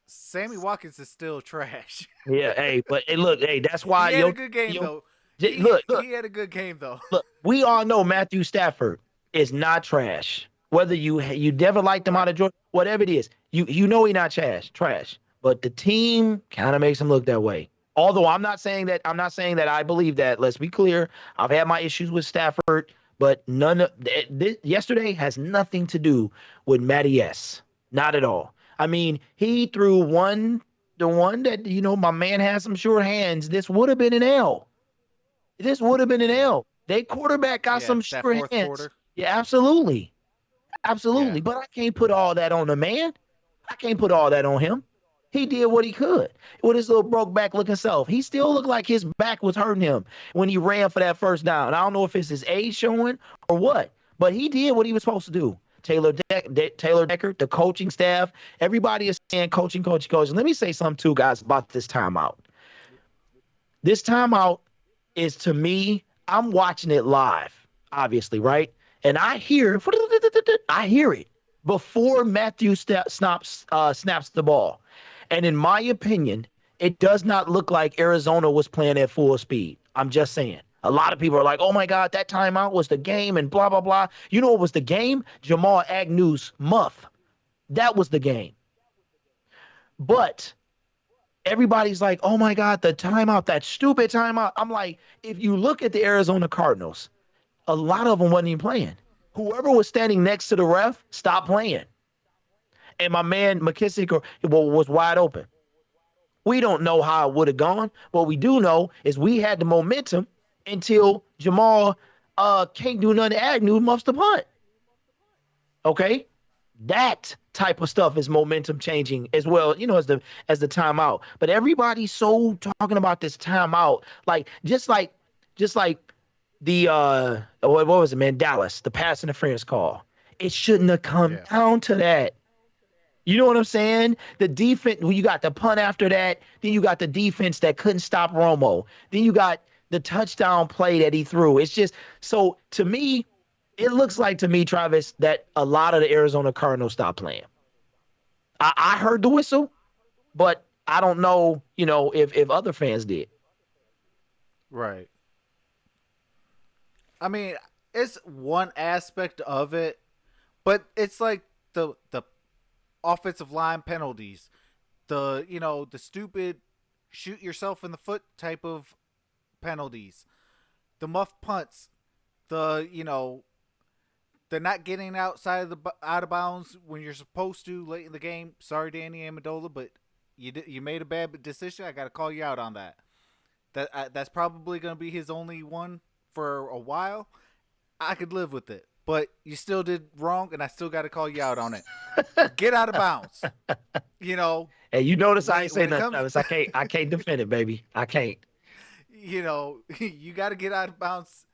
Sammy Watkins is still trash. Yeah, hey, but hey, look, hey, that's why He had a good game though. look, He had a good game though. look, we all know Matthew Stafford is not trash. Whether you never liked him out Right. of Georgia, whatever it is, you know he not trash. But the team kind of makes him look that way. Although I'm not saying that I believe that. Let's be clear. I've had my issues with Stafford, but none of this yesterday has nothing to do with Matty S. Not at all. I mean, he threw the one that my man has some sure hands. This would have been an L. This would have been an Yeah. L. They quarterback got Yeah. some That sure fourth hands. quarter. Yeah, absolutely. Yeah. Absolutely. But I can't put all that on the man. I can't put all that on him. He did what he could with his little broke back looking self. He still looked like his back was hurting him when he ran for that first down. I don't know if it's his age showing or what, but he did what he was supposed to do. Taylor Decker, the coaching staff, everybody is saying coaching, coaching, coaching. Let me say something too, guys, about this timeout. This timeout is, to me, I'm watching it live, obviously, right? And I hear it before Matthew snaps the ball. And in my opinion, it does not look like Arizona was playing at full speed. I'm just saying. A lot of people are like, oh my God, that timeout was the game and blah, blah, blah. You know what was the game? Jamal Agnew's muff. That was the game. But everybody's like, oh my God, the timeout, that stupid timeout. I'm like, if you look at the Arizona Cardinals, a lot of them wasn't even playing. Whoever was standing next to the ref stopped playing. And my man McKissick was wide open. We don't know how it would have gone. What we do know is we had the momentum until Jamal can't do nothing. Agnew muffs the punt. Okay? That type of stuff is momentum changing as well, as the timeout. But everybody's so talking about this timeout, like just like the what was it, man? Dallas, the pass interference call. It shouldn't have come Yeah. down to that. You know what I'm saying? The defense, when you got the punt after that, then you got the defense that couldn't stop Romo. Then you got the touchdown play that he threw. It's just, so to me, it looks like to me, Travis, that a lot of the Arizona Cardinals stopped playing. I heard the whistle, but I don't know, if other fans did. Right. I mean, it's one aspect of it, but it's like the offensive line penalties, the stupid shoot yourself in the foot type of penalties, the muff punts, the not getting outside of the out of bounds when you're supposed to late in the game. Sorry, Danny Amendola, but you made a bad decision. I got to call you out on that. That's probably going to be his only one for a while. I could live with it, but you still did wrong, and I still got to call you out on it. Get out of bounds. You know, And you notice I ain't when say it nothing, comes, Travis. I can't defend it, baby. I can't. you got to get out of bounds.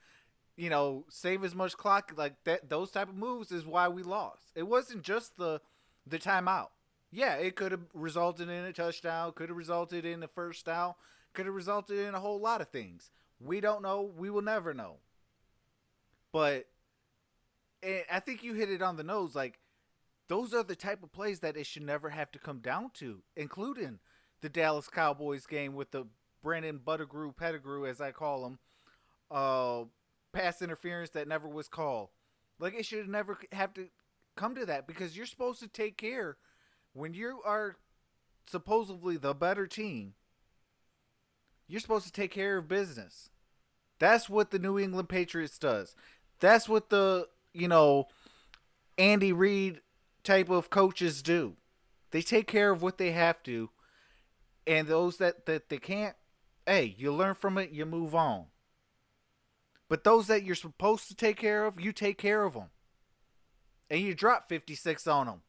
Save as much clock like that. Those type of moves is why we lost. It wasn't just the timeout. Yeah, it could have resulted in a touchdown. Could have resulted in a first down. Could have resulted in a whole lot of things. We don't know. We will never know. But I think you hit it on the nose. Like, those are the type of plays that it should never have to come down to, including the Dallas Cowboys game with the Brandon Pettigrew, as I call him, uh, pass interference that never was called. Like, it should never have to come to that, because you're supposed to take care when you are supposedly the better team. You're supposed to take care of business. That's what the New England Patriots does. That's what the Andy Reid type of coaches do. They take care of what they have to, and those that they can't, hey, you learn from it, you move on. But those that you're supposed to take care of, you take care of them, and you drop 56 on them.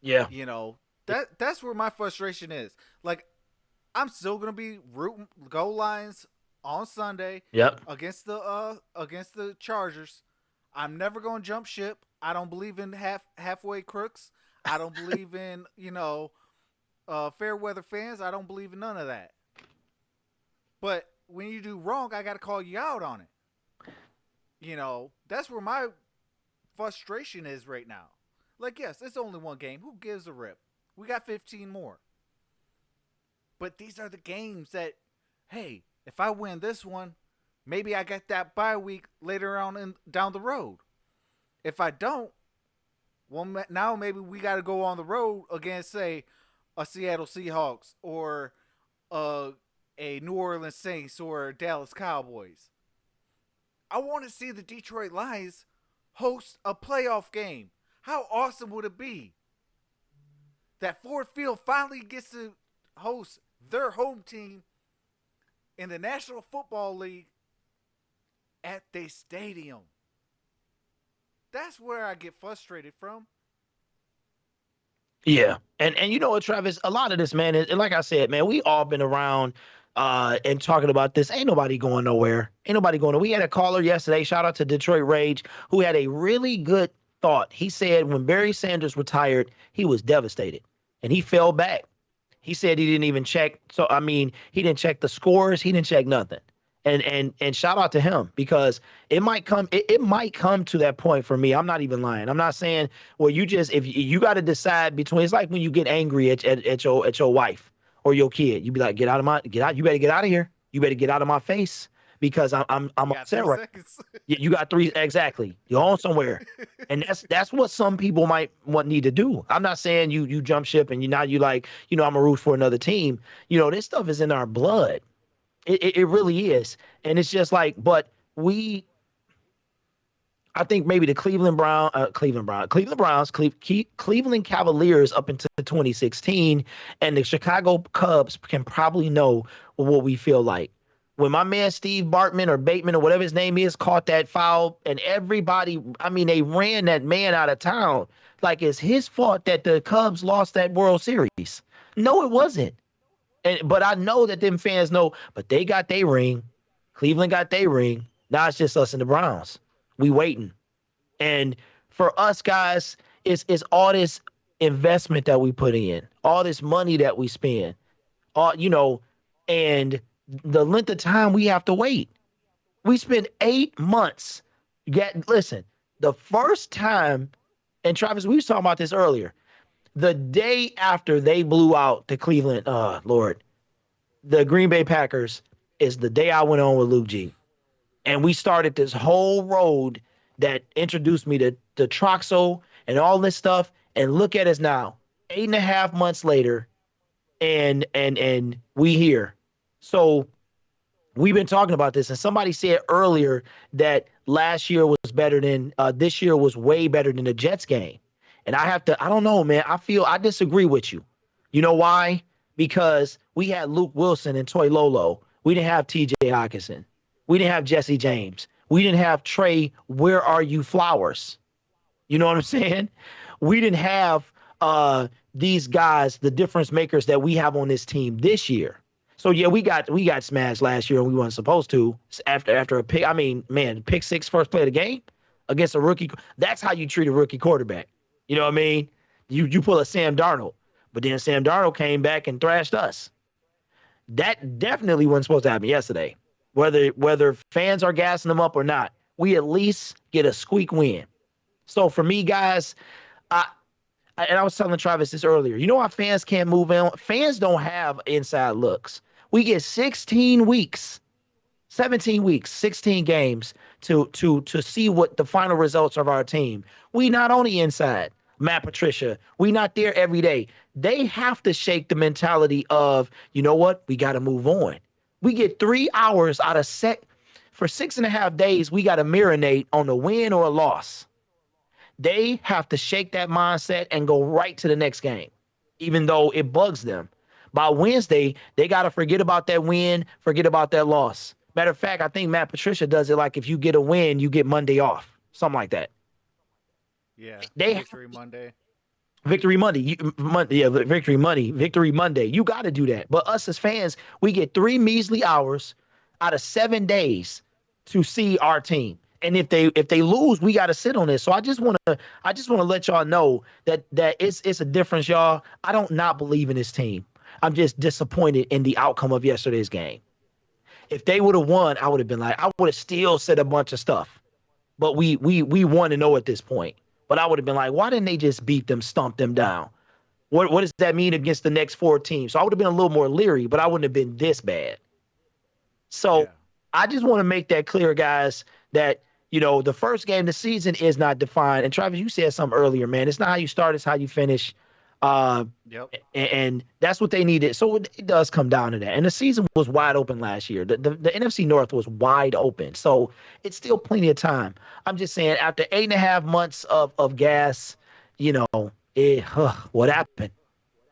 Yeah. That's where my frustration is. Like, I'm still gonna be rooting go Lions on Sunday Yep. against the Chargers. I'm never gonna jump ship. I don't believe in halfway crooks. I don't believe in fair weather fans. I don't believe in none of that. But when you do wrong, I got to call you out on it. That's where my frustration is right now. Like, yes, it's only one game. Who gives a rip? We got 15 more. But these are the games that, hey, if I win this one, maybe I get that bye week later on down the road. If I don't, well, now maybe we got to go on the road against, say, a Seattle Seahawks or a New Orleans Saints or a Dallas Cowboys. I want to see the Detroit Lions host a playoff game. How awesome would it be that Ford Field finally gets to host their home team in the National Football League at their stadium? That's where I get frustrated from. Yeah. And you know what, Travis? A lot of this, man, and like I said, man, we all been around and talking about this. Ain't nobody going nowhere. Ain't nobody going. We had a caller yesterday. Shout out to Detroit Rage, who had a really good thought. He said when Barry Sanders retired, he was devastated and he fell back. He said he didn't even check. So I mean, he didn't check the scores. He didn't check nothing. And shout out to him, because it might come to that point for me. I'm not even lying. I'm not saying, well, if you got to decide between, it's like when you get angry at your wife or your kid, you be like, get out, you better get out of here. You better get out of my face, because I'm You got upset 3 right. seconds. You got three, exactly. You're on somewhere. And that's what some people might need to do. I'm not saying you jump ship and you like, I'm a root for another team. This stuff is in our blood. It really is. And it's just like, but I think maybe the Cleveland Browns, Cleveland Cavaliers up into 2016, and the Chicago Cubs can probably know what we feel like. When my man Steve Bartman or Bateman or whatever his name is caught that foul, and everybody, I mean, they ran that man out of town. Like, it's his fault that the Cubs lost that World Series. No, it wasn't. But I know that them fans know, but they got their ring. Cleveland got their ring. Now it's just us and the Browns. We waiting. And for us guys, it's all this investment that we put in, all this money that we spend, all and the length of time we have to wait. We spent 8 months. Listen, the first time, and Travis, we was talking about this earlier. The day after they blew out the Cleveland, Lord, the Green Bay Packers is the day I went on with Luke G. And we started this whole road that introduced me to Troxel and all this stuff. And look at us now, 8.5 months later, and we here. So we've been talking about this, and somebody said earlier that last year was better than this year was way better than the Jets game. And I don't know, man. I disagree with you. You know why? Because we had Luke Wilson and Toy Lolo. We didn't have TJ Hawkinson. We didn't have Jesse James. We didn't have Trey, where are you Flowers? You know what I'm saying? We didn't have these guys, the difference makers that we have on this team this year. So yeah, we got smashed last year and we weren't supposed to after a pick. I mean, man, pick six first play of the game against a rookie. That's how you treat a rookie quarterback. You know what I mean? You pull a Sam Darnold, but then Sam Darnold came back and thrashed us. That definitely wasn't supposed to happen yesterday. Whether fans are gassing them up or not, we at least get a squeak win. So for me, guys, I and I was telling Travis this earlier. You know why fans can't move on? Fans don't have inside looks. We get 16 weeks, 17 weeks, 16 games to see what the final results of our team. We not on the inside. Matt Patricia, we not there every day. They have to shake the mentality of, you know what? We got to move on. We get 3 hours out of set for 6.5 days. We got to marinate on a win or a loss. They have to shake that mindset and go right to the next game, even though it bugs them. By Wednesday, they got to forget about that win, forget about that loss. Matter of fact, I think Matt Patricia does it like if you get a win, you get Monday off, something like that. Yeah, They have Victory Monday. Victory Monday, yeah, Victory Monday. You got to do that. But us as fans, we get 3 measly hours out of 7 days to see our team. And if they lose, we got to sit on this. So I just want to let y'all know that it's a difference, y'all. I don't not believe in this team. I'm just disappointed in the outcome of yesterday's game. If they would have won, I would have been like, I would have still said a bunch of stuff. But we want to know at this point. But I would have been like, why didn't they just beat them, stomp them down? What does that mean against the next four teams? So I would have been a little more leery, but I wouldn't have been this bad. So Yeah, I just want to make that clear, guys, that the first game of the season is not defined. And Travis, you said something earlier, man. It's not how you start, it's how you finish. Uh, yep, and that's what they needed. So it does come down to that. And the season was wide open last year. The NFC North was wide open. So it's still plenty of time. I'm just saying, after 8.5 months of gas, what happened?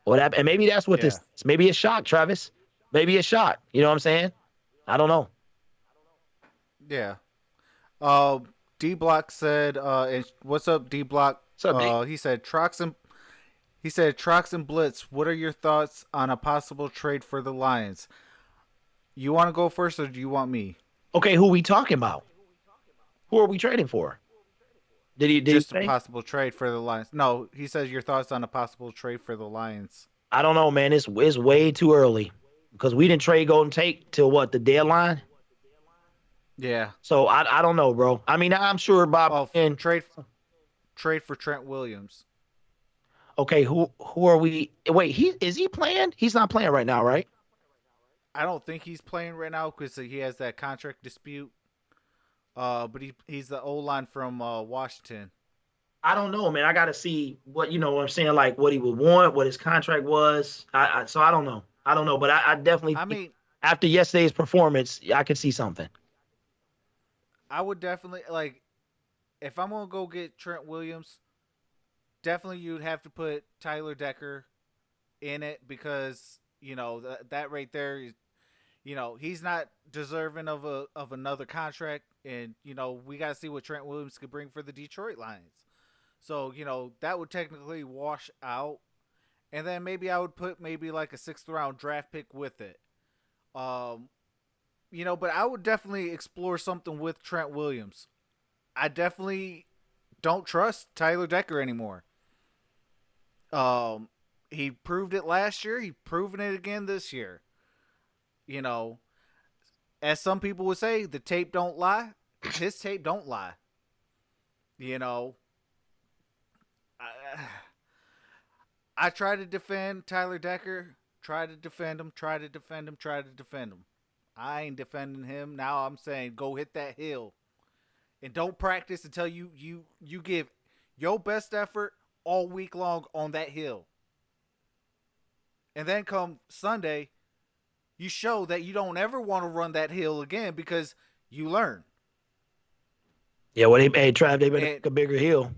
What happened? And maybe that's what this yeah, is. Maybe it's shock, Travis. Maybe it's shock. You know what I'm saying? I don't know. yeah. Uh, D Block said, and what's up, D Block? What's up, D? He said Trox and Blitz. What are your thoughts on a possible trade for the Lions? You want to go first, or do you want me? Okay, who we talking about? Who are we trading for? Did he Just a say? possible trade for the Lions. No, he says your thoughts on a possible trade for the Lions. I don't know, man. It's way too early because we didn't trade Golden Tate till what, the deadline. Yeah. So I don't know, bro. I mean, I'm sure Bob Oh, and trade for Trent Williams. okay, who are we? Wait, he playing? He's not playing right now, right? I don't think he's playing right now because he has that contract dispute. But he's the O line from Washington. I don't know, man. I got to see what I'm saying, like what he would want, what his contract was. So I don't know. I don't know, but I definitely I think mean, after yesterday's performance, I could see something. I would definitely like if I'm gonna go get Trent Williams. Definitely, you'd have to put Tyler Decker in it because that right there is he's not deserving of another contract, and we got to see what Trent Williams could bring for the Detroit Lions. So that would technically wash out, and then maybe I would put maybe like a sixth round draft pick with it. Um, but I would definitely explore something with Trent Williams. I definitely don't trust Tyler Decker anymore. Um, he proved it last year. He proven it again this year. You know, as some people would say, the tape don't lie. His tape don't lie. You know, I, I try to defend Tyler Decker. Try to defend him. Try to defend him. Try to defend him. I ain't defending him. Now I'm saying go hit that hill and don't practice until you give your best effort all week long on that hill. And then come Sunday, you show that you don't ever want to run that hill again because you learn. Yeah, well, Trav, they better And make a bigger hill.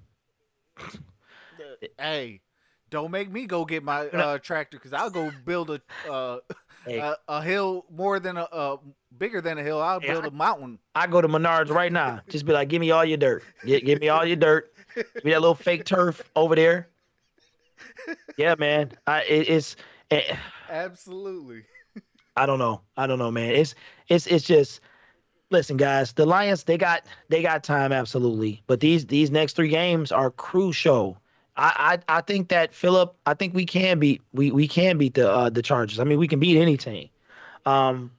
hey, don't make me go get my tractor because I'll go build Hey, a hill more than a bigger than a hill. I'll hey, build a mountain. I go to Menards right now. Just be like, give me all your dirt. Give me all your dirt. Give me that little fake turf over there. Yeah, man. It's eh, Absolutely. I don't know. I don't know, man. It's just listen, guys. The Lions they got time absolutely, but these next three games are crucial. I think that Philip. I think we can beat the Chargers. I mean, we can beat any team. Um,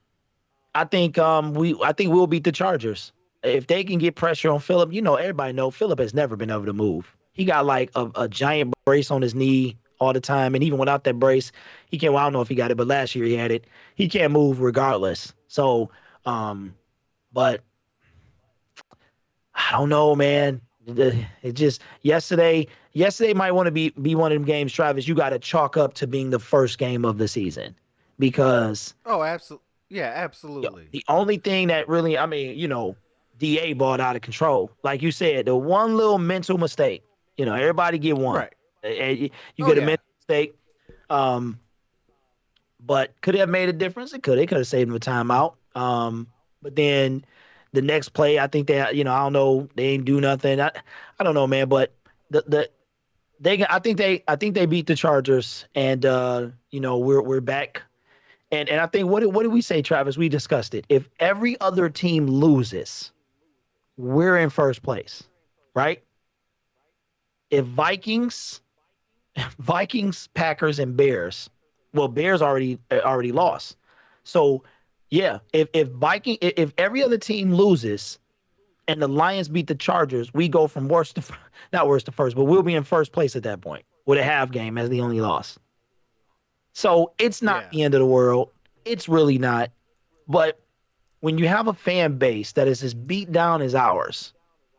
I think we'll beat the Chargers if they can get pressure on Philip. You know, everybody know Philip has never been able to move. He got like a giant brace on his knee all the time, and even without that brace, he can't. Well, I don't know if he got it, but last year he had it. He can't move regardless. So, but I don't know, man. It just yesterday might want to be one of them games, Travis. You got to chalk up to being the first game of the season because Oh, absolutely. Yeah, yo, absolutely. the only thing that really, I mean, DA balled out of control. Like you said, the one little mental mistake, everybody get one. Right. You Oh get a yeah. mental mistake, um, but could it have made a difference? It could. It could have saved him a timeout. But then the next play, I think I don't know, they ain't do nothing. I don't know, man. But the I think they beat the Chargers, and we're back. And I think what did we say, Travis? We discussed it. If every other team loses, we're in first place, right? If Vikings, Packers, and Bears, well, Bears already lost. So yeah, if every other team loses and the Lions beat the Chargers, we go from worst to not worst to first, but we'll be in first place at that point with a half game as the only loss. So it's not Yeah. the end of the world. It's really not. But when you have a fan base that is as beat down as ours,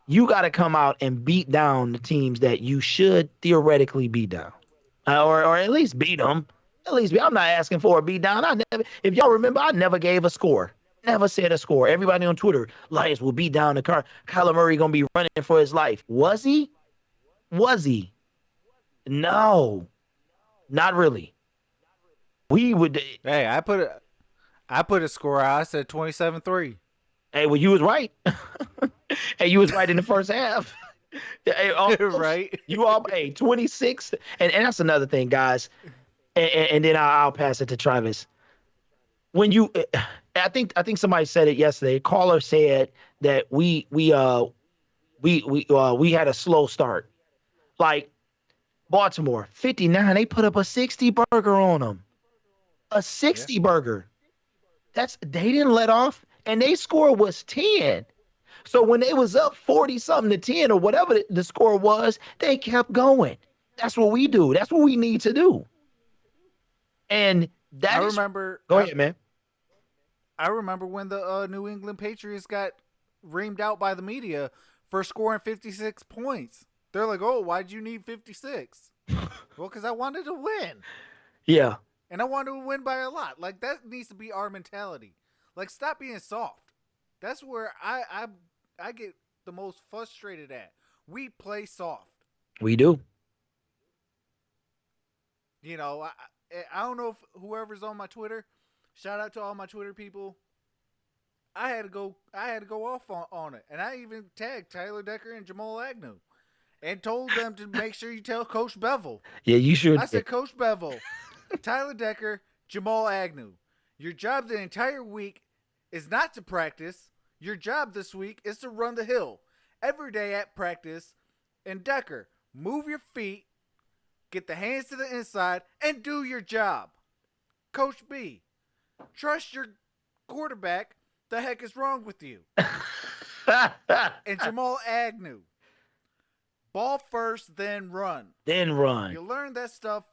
you got to come out and beat down the teams that you should theoretically beat down, or at least beat them. At least I'm not asking for a beat down. If y'all remember, I never gave a score. Never said a score. Everybody on Twitter, Lions will beat down the car. Kyler Murray gonna be running for his life. Was he? Was he? No, not really. We would. Hey, I put a score out. I said 27-3. Hey, well, you was right. Hey, you was right in the first half. Hey, almost. Right? You all, hey, 26. And that's another thing, guys. And then I'll pass it to Travis. When you, I think somebody said it yesterday. A caller said that we had a slow start. Like Baltimore, 59. They put up a 60 burger on them. A Yeah. 60 burger. They didn't let off, and they score was 10. So when they was up 40 something to 10 or whatever the score was, they kept going. That's what we do. That's what we need to do. And I that is remember go ahead, man. I remember when the New England Patriots got reamed out by the media for scoring 56 points. They're like, "Oh, why'd you need 56?" Well, because I wanted to win, Yeah. and I wanted to win by a lot. Like that needs to be our mentality. Like, stop being soft. That's where I get the most frustrated at. We play soft. We do. You know, I don't know if whoever's on my Twitter. Shout out to all my Twitter people. I had to go off on it, and I even tagged Tyler Decker and Jamal Agnew, and told them to make sure you tell Coach Bevel. Yeah, you sure I did. said, Coach Bevel, Tyler Decker, Jamal Agnew, your job the entire week is not to practice. Your job this week is to run the hill every day at practice. And Decker, move your feet, get the hands to the inside, and do your job. Coach B, trust your quarterback The heck is wrong with you? And Jamal Agnew, ball first, then run. Then run. You learn that stuff.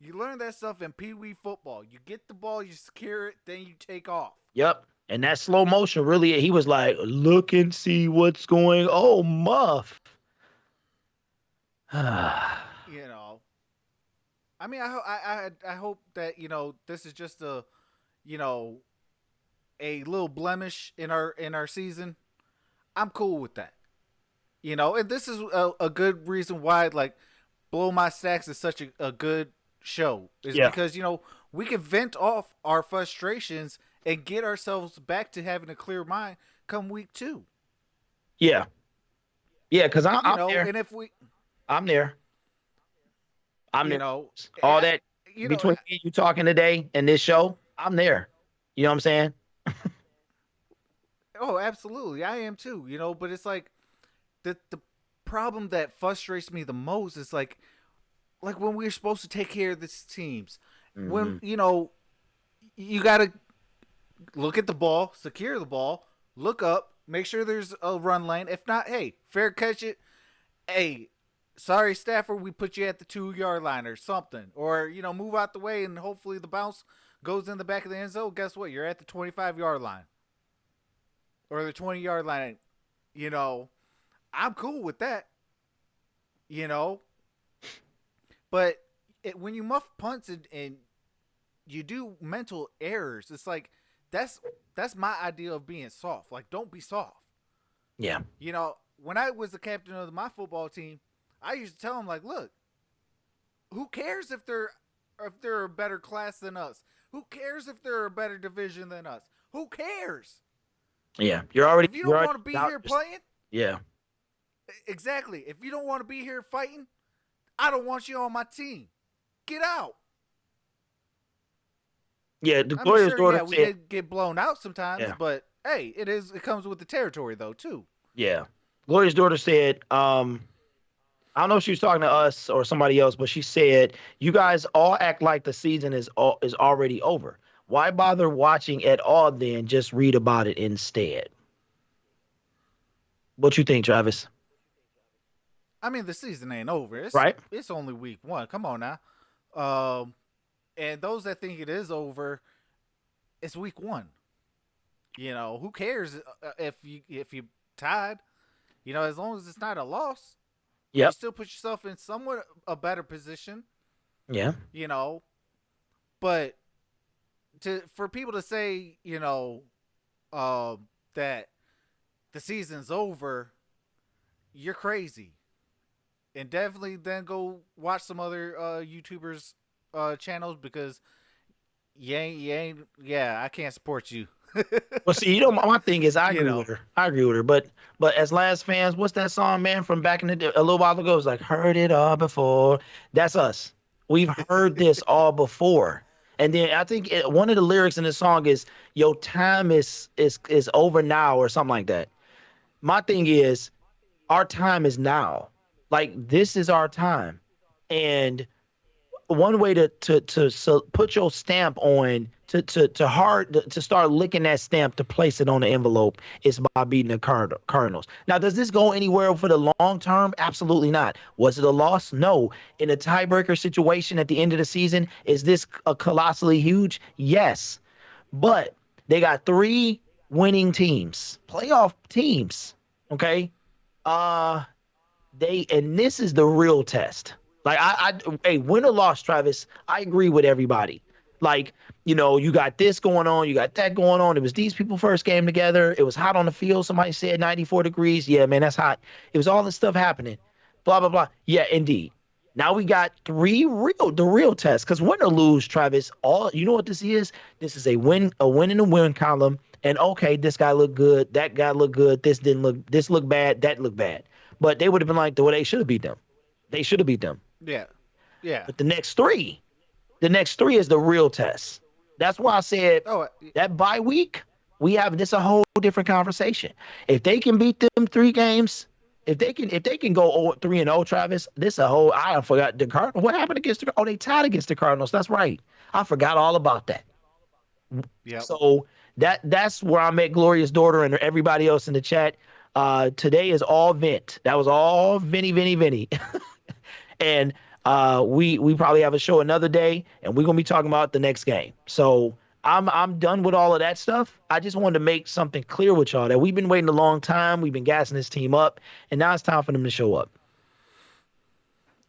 You learn that stuff in Pee Wee football. You get the ball, you secure it, then you take off. Yep. And that slow motion really, he was like, look and see what's going. Oh, Muff. You know, I mean, I hope that this is just a you know a little blemish in our season. I'm cool with that. And this is a good reason why like Blow My Stacks is such a good show is Yeah. because we can vent off our frustrations and get ourselves back to having a clear mind come week 2. Yeah. Yeah. Because I'm there. And if we I'm there. I'm you there. know All I- that you know between me and you talking today and this show, I'm there. You know what I'm saying? oh, absolutely, I am too. But it's like the problem that frustrates me the most is like when we're supposed to take care of these teams, when Mhm. you gotta look at the ball, secure the ball, look up, make sure there's a run lane. If not, hey, fair catch it. Hey, sorry Stafford, we put you at the 2-yard line or something, or move out the way and hopefully the bounce goes in the back of the end zone. Guess what? You're at the 25-yard line or the 20-yard line. I'm cool with that. You know, but when you muff punts and you do mental errors, it's like that's my idea of being soft. Like, don't be soft. Yeah. When I was the captain of my football team, I used to tell them like, look, who cares if they're a better class than us? Who cares if they're a better division than us? Who cares? Yeah. You're already. If you You're don't already want to be out. here playing, Yeah. exactly. If you don't want to be here fighting, I don't want you on my team. Get out. Yeah. The I mean, glorious sure, daughter yeah, we said. did get blown out sometimes, Yeah. but hey, it comes with the territory though too. Yeah. Gloria's daughter said. I don't know if she was talking to us or somebody else, but she said, "You guys all act like the season is already over. Why bother watching at all? Then just read about it instead." What you think, Travis? I mean, the season ain't over. It's Right? it's only week 1. Come on now. Um, and those that think it is over, it's week 1. Who cares if you tied? As long as it's not a loss, you Yep. still put yourself in somewhat a better position. Yeah. You know, but for people to say, that the season's over, you're crazy. And definitely then go watch some other YouTubers channels because yeah, I can't support you. Well, see, my thing is, I you agree with know. her. I agree with her. But as last fans, what's that song, man, from back in the day, a little while ago? It's like heard it all before. That's us. We've heard this all before. And then I think one of the lyrics in the song is "Your time is over now" or something like that. My thing is, our time is now. Like this is our time, and one way to put your stamp on to start licking that stamp to place it on the envelope is by beating the Cardinals. Now, does this go anywhere for the long term? Absolutely not. Was it a loss? No. In a tiebreaker situation at the end of the season, is this a colossally huge? Yes, but they got 3 winning teams, playoff teams. Okay, uh, and this is the real test. Like hey, win or loss, Travis, I agree with everybody. Like, you got this going on, you got that going on. It was these people first came together. It was hot on the field. Somebody said 94 degrees. Yeah, man, that's hot. It was all this stuff happening. Blah, blah, blah. Yeah, indeed. Now we got the real test. Because win or lose, Travis, all you know what this is? This is a win in the win column. And okay, this guy looked good, that guy looked good, this looked bad, that looked bad. But they would have been like, well, they should have beat them. They should have beat them. Yeah. Yeah. But the next three is the real test. That's why I said Oh, that bye week, we have this a whole different conversation. If they can beat them 3 games, if they can go 3-0, Travis, this a whole I forgot the Cardinals. What happened against they tied against the Cardinals. That's right. I forgot all about that. yep. So That's where I'm at, Gloria's daughter and everybody else in the chat. Today is all vent. That was all Vinny, Vinny, Vinny. And we probably have a show another day, and we're gonna be talking about the next game. So I'm done with all of that stuff. I just wanted to make something clear with y'all that we've been waiting a long time. We've been gassing this team up, and now it's time for them to show up.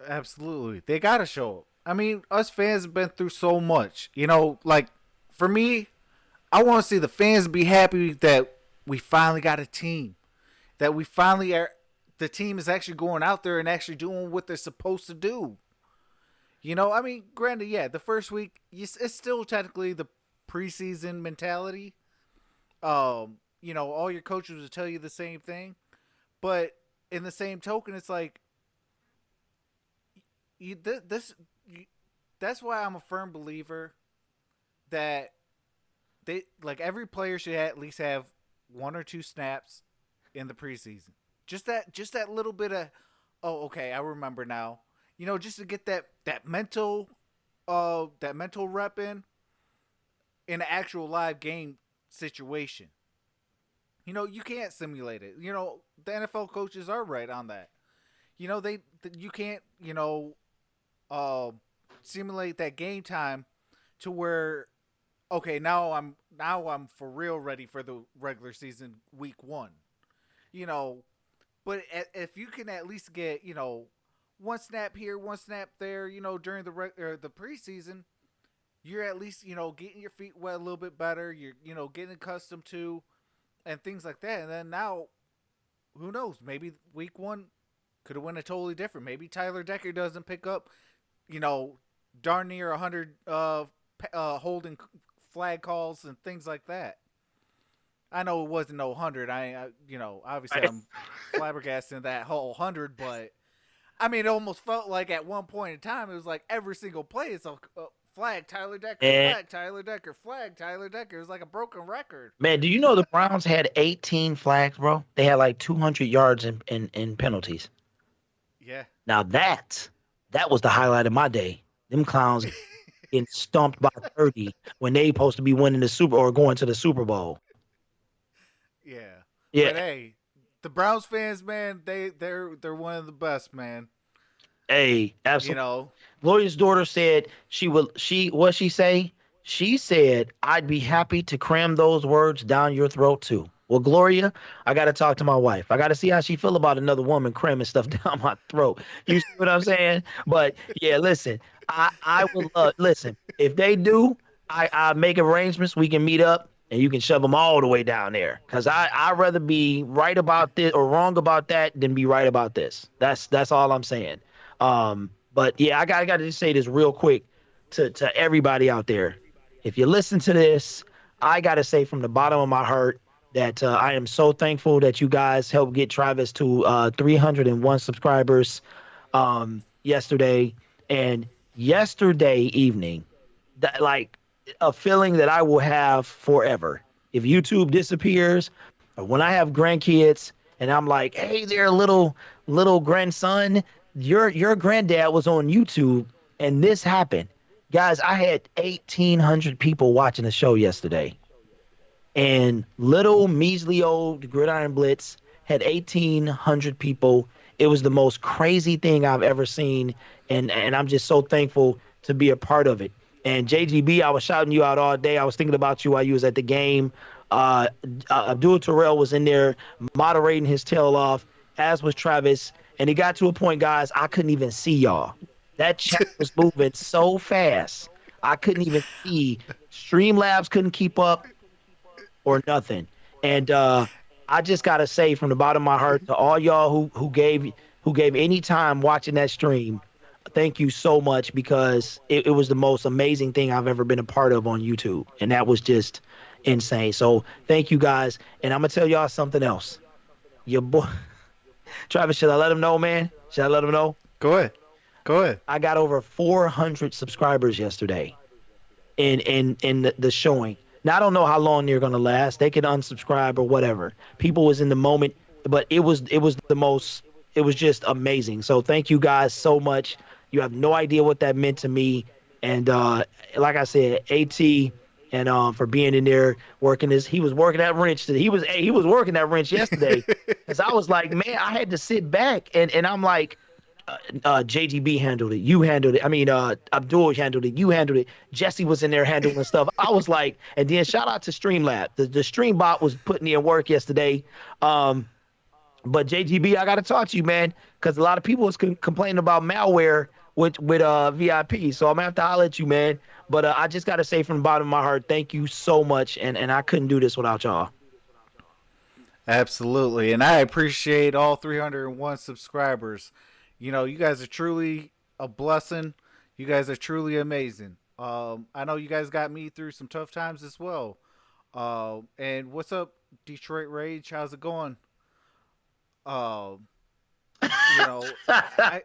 Absolutely. They got to show up. I mean, us fans have been through so much. You know, like, for me, I want to see the fans be happy that we finally got a team. That we finally are. The team is actually going out there and actually doing what they're supposed to do. You know, I mean, granted, yeah, the first week, it's still technically the preseason mentality. You know, all your coaches will tell you the same thing. But in the same token, it's like, you, this you, that's why I'm a firm believer that they like every player should at least have one or two snaps in the preseason. Just that little bit of, oh, okay, I remember now. You know, just to get that mental rep in an actual live game situation. You know, you can't simulate it. You know, the NFL coaches are right on that. You know, you can't, uh, simulate that game time to where, okay, now I'm for real ready for the regular season week 1. You know, but if you can at least get, one snap here, one snap there, during the preseason, you're at least, getting your feet wet a little bit better. You're, getting accustomed to and things like that. And then now, who knows? Maybe week 1 could have went a totally different. Maybe Tyler Decker doesn't pick up, you know, darn near 100 holding flag calls and things like that. I know it wasn't no 100. Obviously I'm flabbergasting that whole 100, but I mean, it almost felt like at one point in time it was like every single play is a flag Tyler Decker, And flag Tyler Decker, flag Tyler Decker. It was like a broken record. man, do you know the Browns had 18 flags, bro? They had like 200 yards in penalties. Yeah. Now that was the highlight of my day. Them clowns getting stumped by 30 when they supposed to be winning the Super or going to the Super Bowl. Yeah. Yeah, But hey, the Browns fans, man, they're one of the best, man. hey, You absolutely. know, Gloria's daughter said she what she say? She said, I'd be happy to cram those words down your throat too. Well, Gloria, I gotta talk to my wife. I gotta see how she feel about another woman cramming stuff down my throat. You see what I'm saying? But yeah, listen, I would listen, if they do, I make arrangements, we can meet up and you can shove them all the way down there. Cause I'd rather be right about this or wrong about that than be right about this. That's all I'm saying. But yeah, I gotta just say this real quick to everybody out there. If you listen to this, I gotta say from the bottom of my heart that I am so thankful that you guys helped get Travis to 301 subscribers yesterday. And yesterday evening, that like a feeling that I will have forever. If YouTube disappears, or when I have grandkids and I'm like, hey there, little grandson, your granddad was on YouTube and this happened. Guys, I had 1,800 people watching the show yesterday, and little measly old Gridiron Blitz had 1,800 people. It was the most crazy thing I've ever seen, and I'm just so thankful to be a part of it. And JGB, I was shouting you out all day. I was thinking about you while you was at the game. Uh, Abdul Terrell was in there moderating his tail off, as was Travis. And it got to a point, guys, I couldn't even see y'all. That chat was moving so fast. I couldn't even see. Streamlabs couldn't keep up or nothing. And I just gotta say from the bottom of my heart to all y'all who gave any time watching that stream, thank you so much because it was the most amazing thing I've ever been a part of on YouTube. And that was just insane. So thank you guys. And I'm gonna tell y'all something else. Your boy Travis, should I let him know, man? Should I let him know? go ahead. Go ahead. I got over 400 subscribers yesterday in the showing. Now I don't know how long they're gonna last. They could unsubscribe or whatever. People was in the moment, but it was the most. It was just amazing. So thank you guys so much. You have no idea what that meant to me. And like I said, At, and for being in there working this. He was working that wrench today. He was working that wrench yesterday, because I was like, man, I had to sit back and I'm like, JGB handled it. You handled it. I mean, Abdul handled it. You handled it. Jesse was in there handling stuff. I was like, and then shout out to Streamlab. The Stream bot was putting in work yesterday. Um, but JGB, I got to talk to you, man, because a lot of people was complaining about malware with VIP. So I'm gonna have to holler at you, man. But I just got to say from the bottom of my heart, thank you so much, and I couldn't do this without y'all. Absolutely. And I appreciate all 301 subscribers. You guys are truly a blessing. You guys are truly amazing. I know you guys got me through some tough times as well. And what's up, Detroit Rage? How's it going? Um, you know, I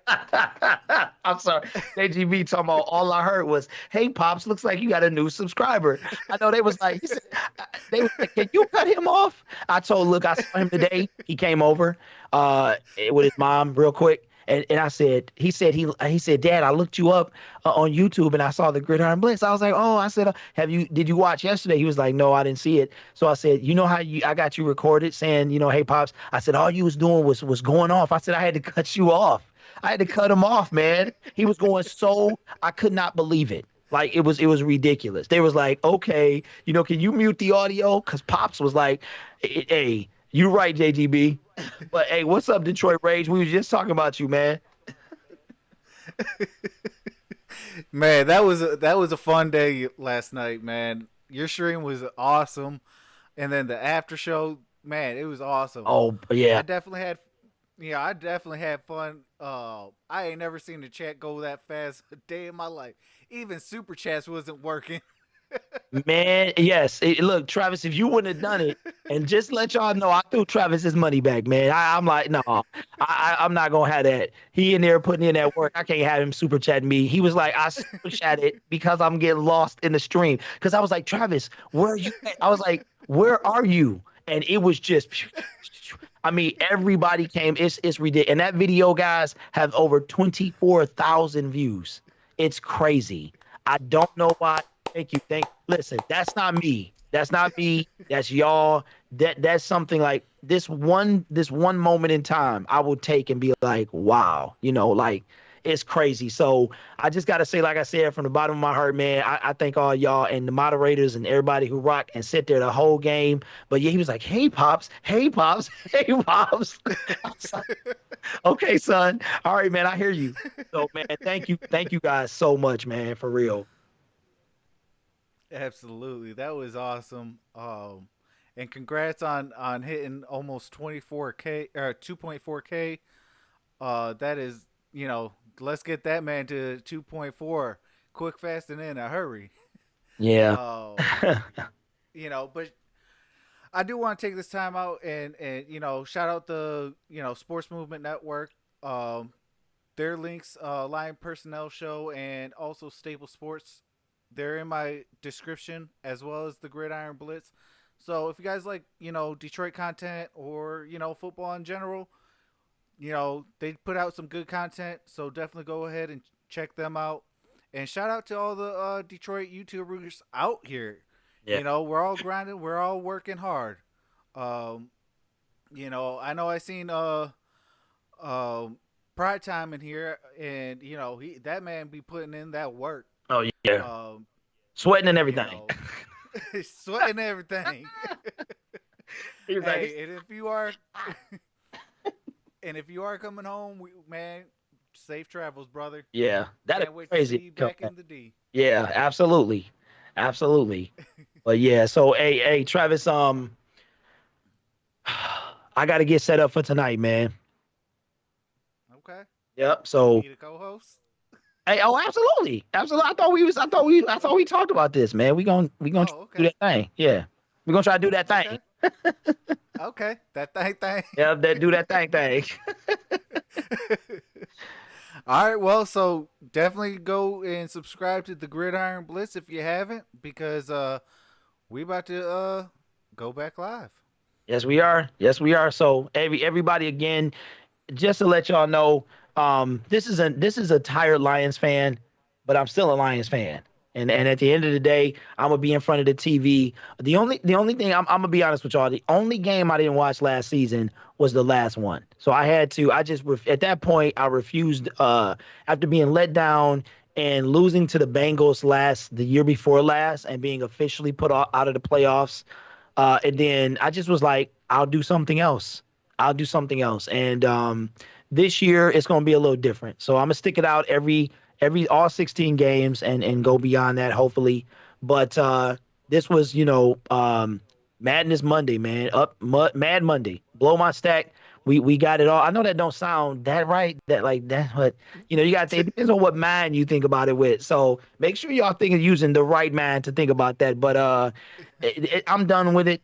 I'm sorry. JGB talking about all I heard was, "Hey pops, looks like you got a new subscriber." I know they was like, he said, they was like, "Can you cut him off?" I told, "Look, I saw him today. He came over with his mom real quick." And I said, he said, "Dad, I looked you up on YouTube and I saw the Gridiron Blitz." I was like, "Oh," I said, did you watch yesterday?" He was like, "No, I didn't see it." So I said, "You know how I got you recorded saying, hey, pops." I said, "All you was doing was going off." I said, "I had to cut you off. I had to cut him off, man." He was going so I could not believe it. Like it was ridiculous. They was like, "Okay, can you mute the audio?" Because Pops was like, "Hey, you right, JGB." But hey, what's up, Detroit Rage? We was just talking about you, man. man, that was a fun day last night, man. Your stream was awesome, and then the after show, man, it was awesome. Oh yeah, I definitely had, yeah, I definitely had fun. I ain't never seen the chat go that fast a day in my life. Even super chats wasn't working. man. Yes. Look, Travis, if you wouldn't have done it, and just let y'all know, I threw Travis's money back, man. I'm like, no, I'm not gonna have that. He in there putting in that work. I can't have him super chatting me. He was like, I super chatted because I'm getting lost in the stream. Because I was like, Travis, where are you at? I was like, where are you? And it was just, I mean, everybody came. It's ridiculous. And that video, guys, have over 24,000 views. It's crazy. I don't know why. Thank you. Listen, that's not me. That's not me. That's y'all. That's something like this one moment in time I will take and be like, wow, like it's crazy. So I just gotta say, like I said, from the bottom of my heart, man, I thank all y'all and the moderators and everybody who rock and sit there the whole game. But yeah, he was like, "Hey pops, hey pops, hey pops." I was like, okay, son. All right, man, I hear you. So man, thank you guys so much, man, for real. Absolutely, that was awesome. And congrats on hitting almost 24K or 2.4K. That is, let's get that man to 2.4 quick, fast, and in a hurry. Yeah. Um, but I do want to take this time out and shout out the Sports Movement Network. Um, their links, Lion Personnel Show, and also Stable Sports. They're in my description as well as the Gridiron Blitz. So if you guys like Detroit content or football in general, they put out some good content. So definitely go ahead and check them out. And shout out to all the Detroit YouTubers out here. Yeah. We're all grinding. We're all working hard. Um, I know I seen um Pride Time in here, and that man be putting in that work. Oh yeah. Um, Sweating and you everything. know, sweating everything. He was like, Hey, and if you are coming home, man, safe travels, brother. yeah, that'd Can't be wait to crazy. see you back in the D. Yeah, absolutely. Absolutely. But yeah, so hey, Travis, I gotta get set up for tonight, man. Okay, Yep. you So need a co-host. hey, oh, absolutely. Absolutely. I thought we talked about this, man. We gonna try Oh, to do okay, that thing. Yeah. We're gonna try to do that thing. okay, okay. That thing. Yeah, that do that thing. All right, well, so definitely go and subscribe to the Gridiron Blitz if you haven't, because we about to go back live. Yes, we are. Yes, we are. So everybody again, just to let y'all know, this is a tired Lions fan, but I'm still a Lions fan. And at the end of the day, I'm gonna be in front of the TV. The only thing I'm gonna be honest with y'all. The only game I didn't watch last season was the last one. So I had to. I just at that point I refused. After being let down and losing to the Bengals the year before last, and being officially put out of the playoffs. And then I just was like, I'll do something else. I'll do something else. And this year it's going to be a little different. So I'm gonna stick it out every all 16 games and go beyond that hopefully. But this was Madness Monday, man. Mad Monday. Blow my stack. We got it all. I know that don't sound that right. That like that, but you got to think. It depends on what mind you think about it with. So make sure y'all think of using the right mind to think about that. But I'm done with it.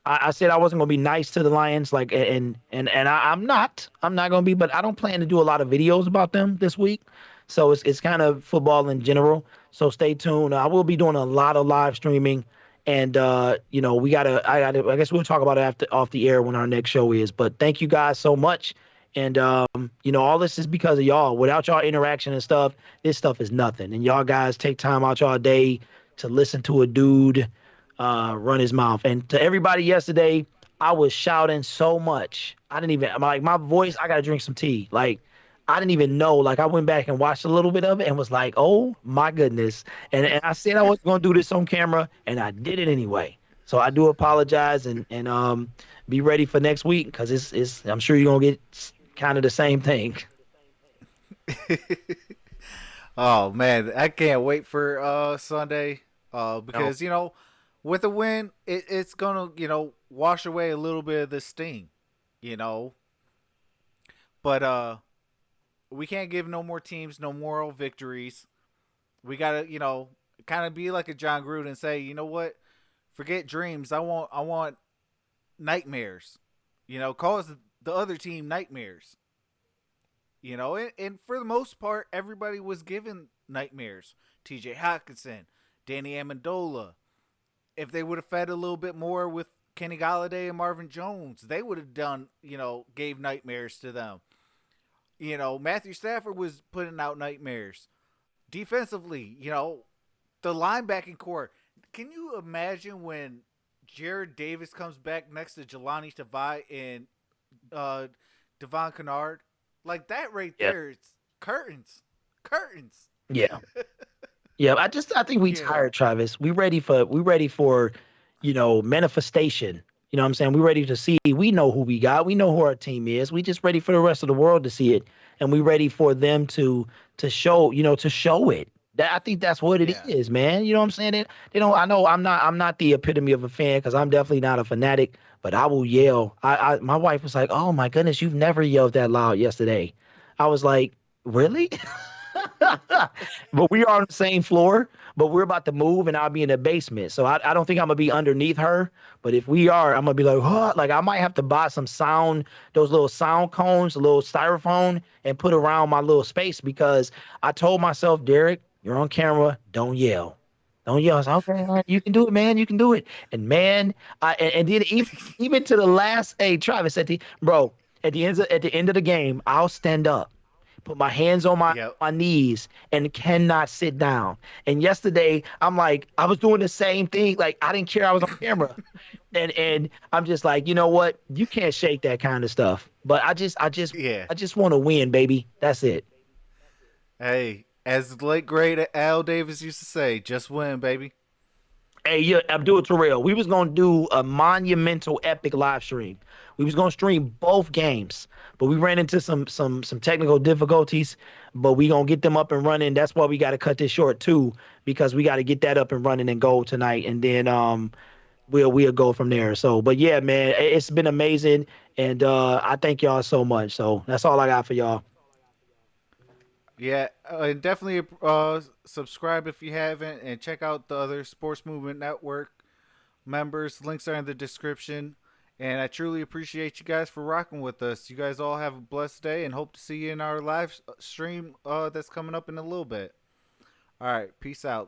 I said I wasn't gonna be nice to the Lions, like, I'm not gonna be, but I don't plan to do a lot of videos about them this week. So it's kind of football in general. So stay tuned. I will be doing a lot of live streaming, and I guess we'll talk about it after off the air when our next show is. But thank you guys so much, and all this is because of y'all. Without y'all interaction and stuff, this stuff is nothing. And y'all guys take time out y'all day to listen to a dude run his mouth. And to everybody yesterday, I was shouting so much. I didn't even like my voice. I got to drink some tea. Like I didn't even know. Like I went back and watched a little bit of it and was like, oh my goodness. And I said I was going to do this on camera, and I did it anyway. So I do apologize and be ready for next week because it's I'm sure you're gonna get kind of the same thing. Oh man, I can't wait for Sunday. No. Because with a win, it's gonna wash away a little bit of the sting. You know, but we can't give no more teams no moral victories. We gotta kind of be like a John Gruden and say, you know what? Forget dreams. I want nightmares. Cause the other team nightmares. And for the most part, everybody was given nightmares. T.J. Hawkinson, Danny Amendola. If they would have fed a little bit more with Kenny Galladay and Marvin Jones, they would have done, gave nightmares to them. Matthew Stafford was putting out nightmares. Defensively, the linebacking core. Can you imagine when Jared Davis comes back next to Jelani Tavai and uh, Devon Kennard? Like that right Yeah. there, it's curtains. Curtains. Yeah. Yeah, I think we you know. tired, Travis. We ready for manifestation. You know what I'm saying? We ready to see. We know who we got. We know who our team is. We just ready for the rest of the world to see it, and we ready for them to show it. That I think that's what it Yeah. is, man. You know what I'm saying? I know I'm not the epitome of a fan because I'm definitely not a fanatic, but I will yell. My wife was like, "Oh my goodness, you've never yelled that loud yesterday." I was like, "Really?" But we are on the same floor, but we're about to move and I'll be in the basement. So I don't think I'm gonna be underneath her. But if we are, I'm gonna be like, huh, like I might have to buy some those little sound cones, a little styrofoam, and put around my little space because I told myself, Derek, you're on camera, don't yell. Don't yell. I was like, okay, all right, you can do it, man. You can do it. And man, and then even to the last, hey, Travis, bro, at the end of the game, I'll stand up, put my hands on my Yep. my knees and cannot sit down. And yesterday, I'm like, I was doing the same thing. Like I didn't care I was on camera. And I'm just like, you know what? You can't shake that kind of stuff. But I just I just Yeah. I just want to win, baby. That's it. Hey, as the late great Al Davis used to say, just win, baby. Hey, yeah, Abdul Terrell, we was gonna do a monumental epic live stream. We was gonna stream both games, but we ran into some technical difficulties. But we gonna get them up and running. That's why we got to cut this short too, because we got to get that up and running and go tonight, and then we'll go from there. So, but yeah, man, it's been amazing, and I thank y'all so much. So that's all I got for y'all. Yeah, and definitely subscribe if you haven't, and check out the other Sports Movement Network members. Links are in the description. And I truly appreciate you guys for rocking with us. You guys all have a blessed day, and hope to see you in our live stream that's coming up in a little bit. All right, peace out.